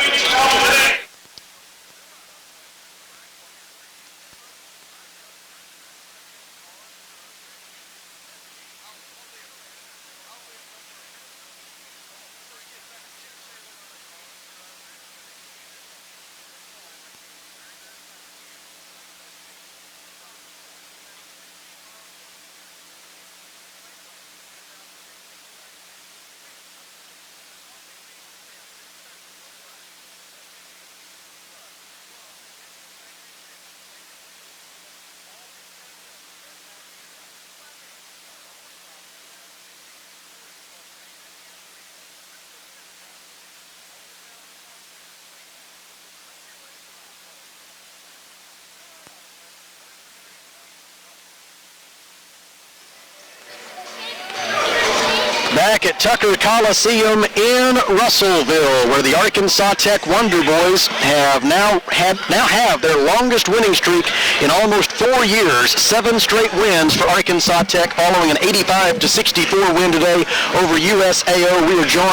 Back at Tucker Coliseum in Russellville, where the Arkansas Tech Wonder Boys have now have their longest winning streak in almost 4 years. 7 straight wins for Arkansas Tech following an 85-64 win today over USAO. We are joined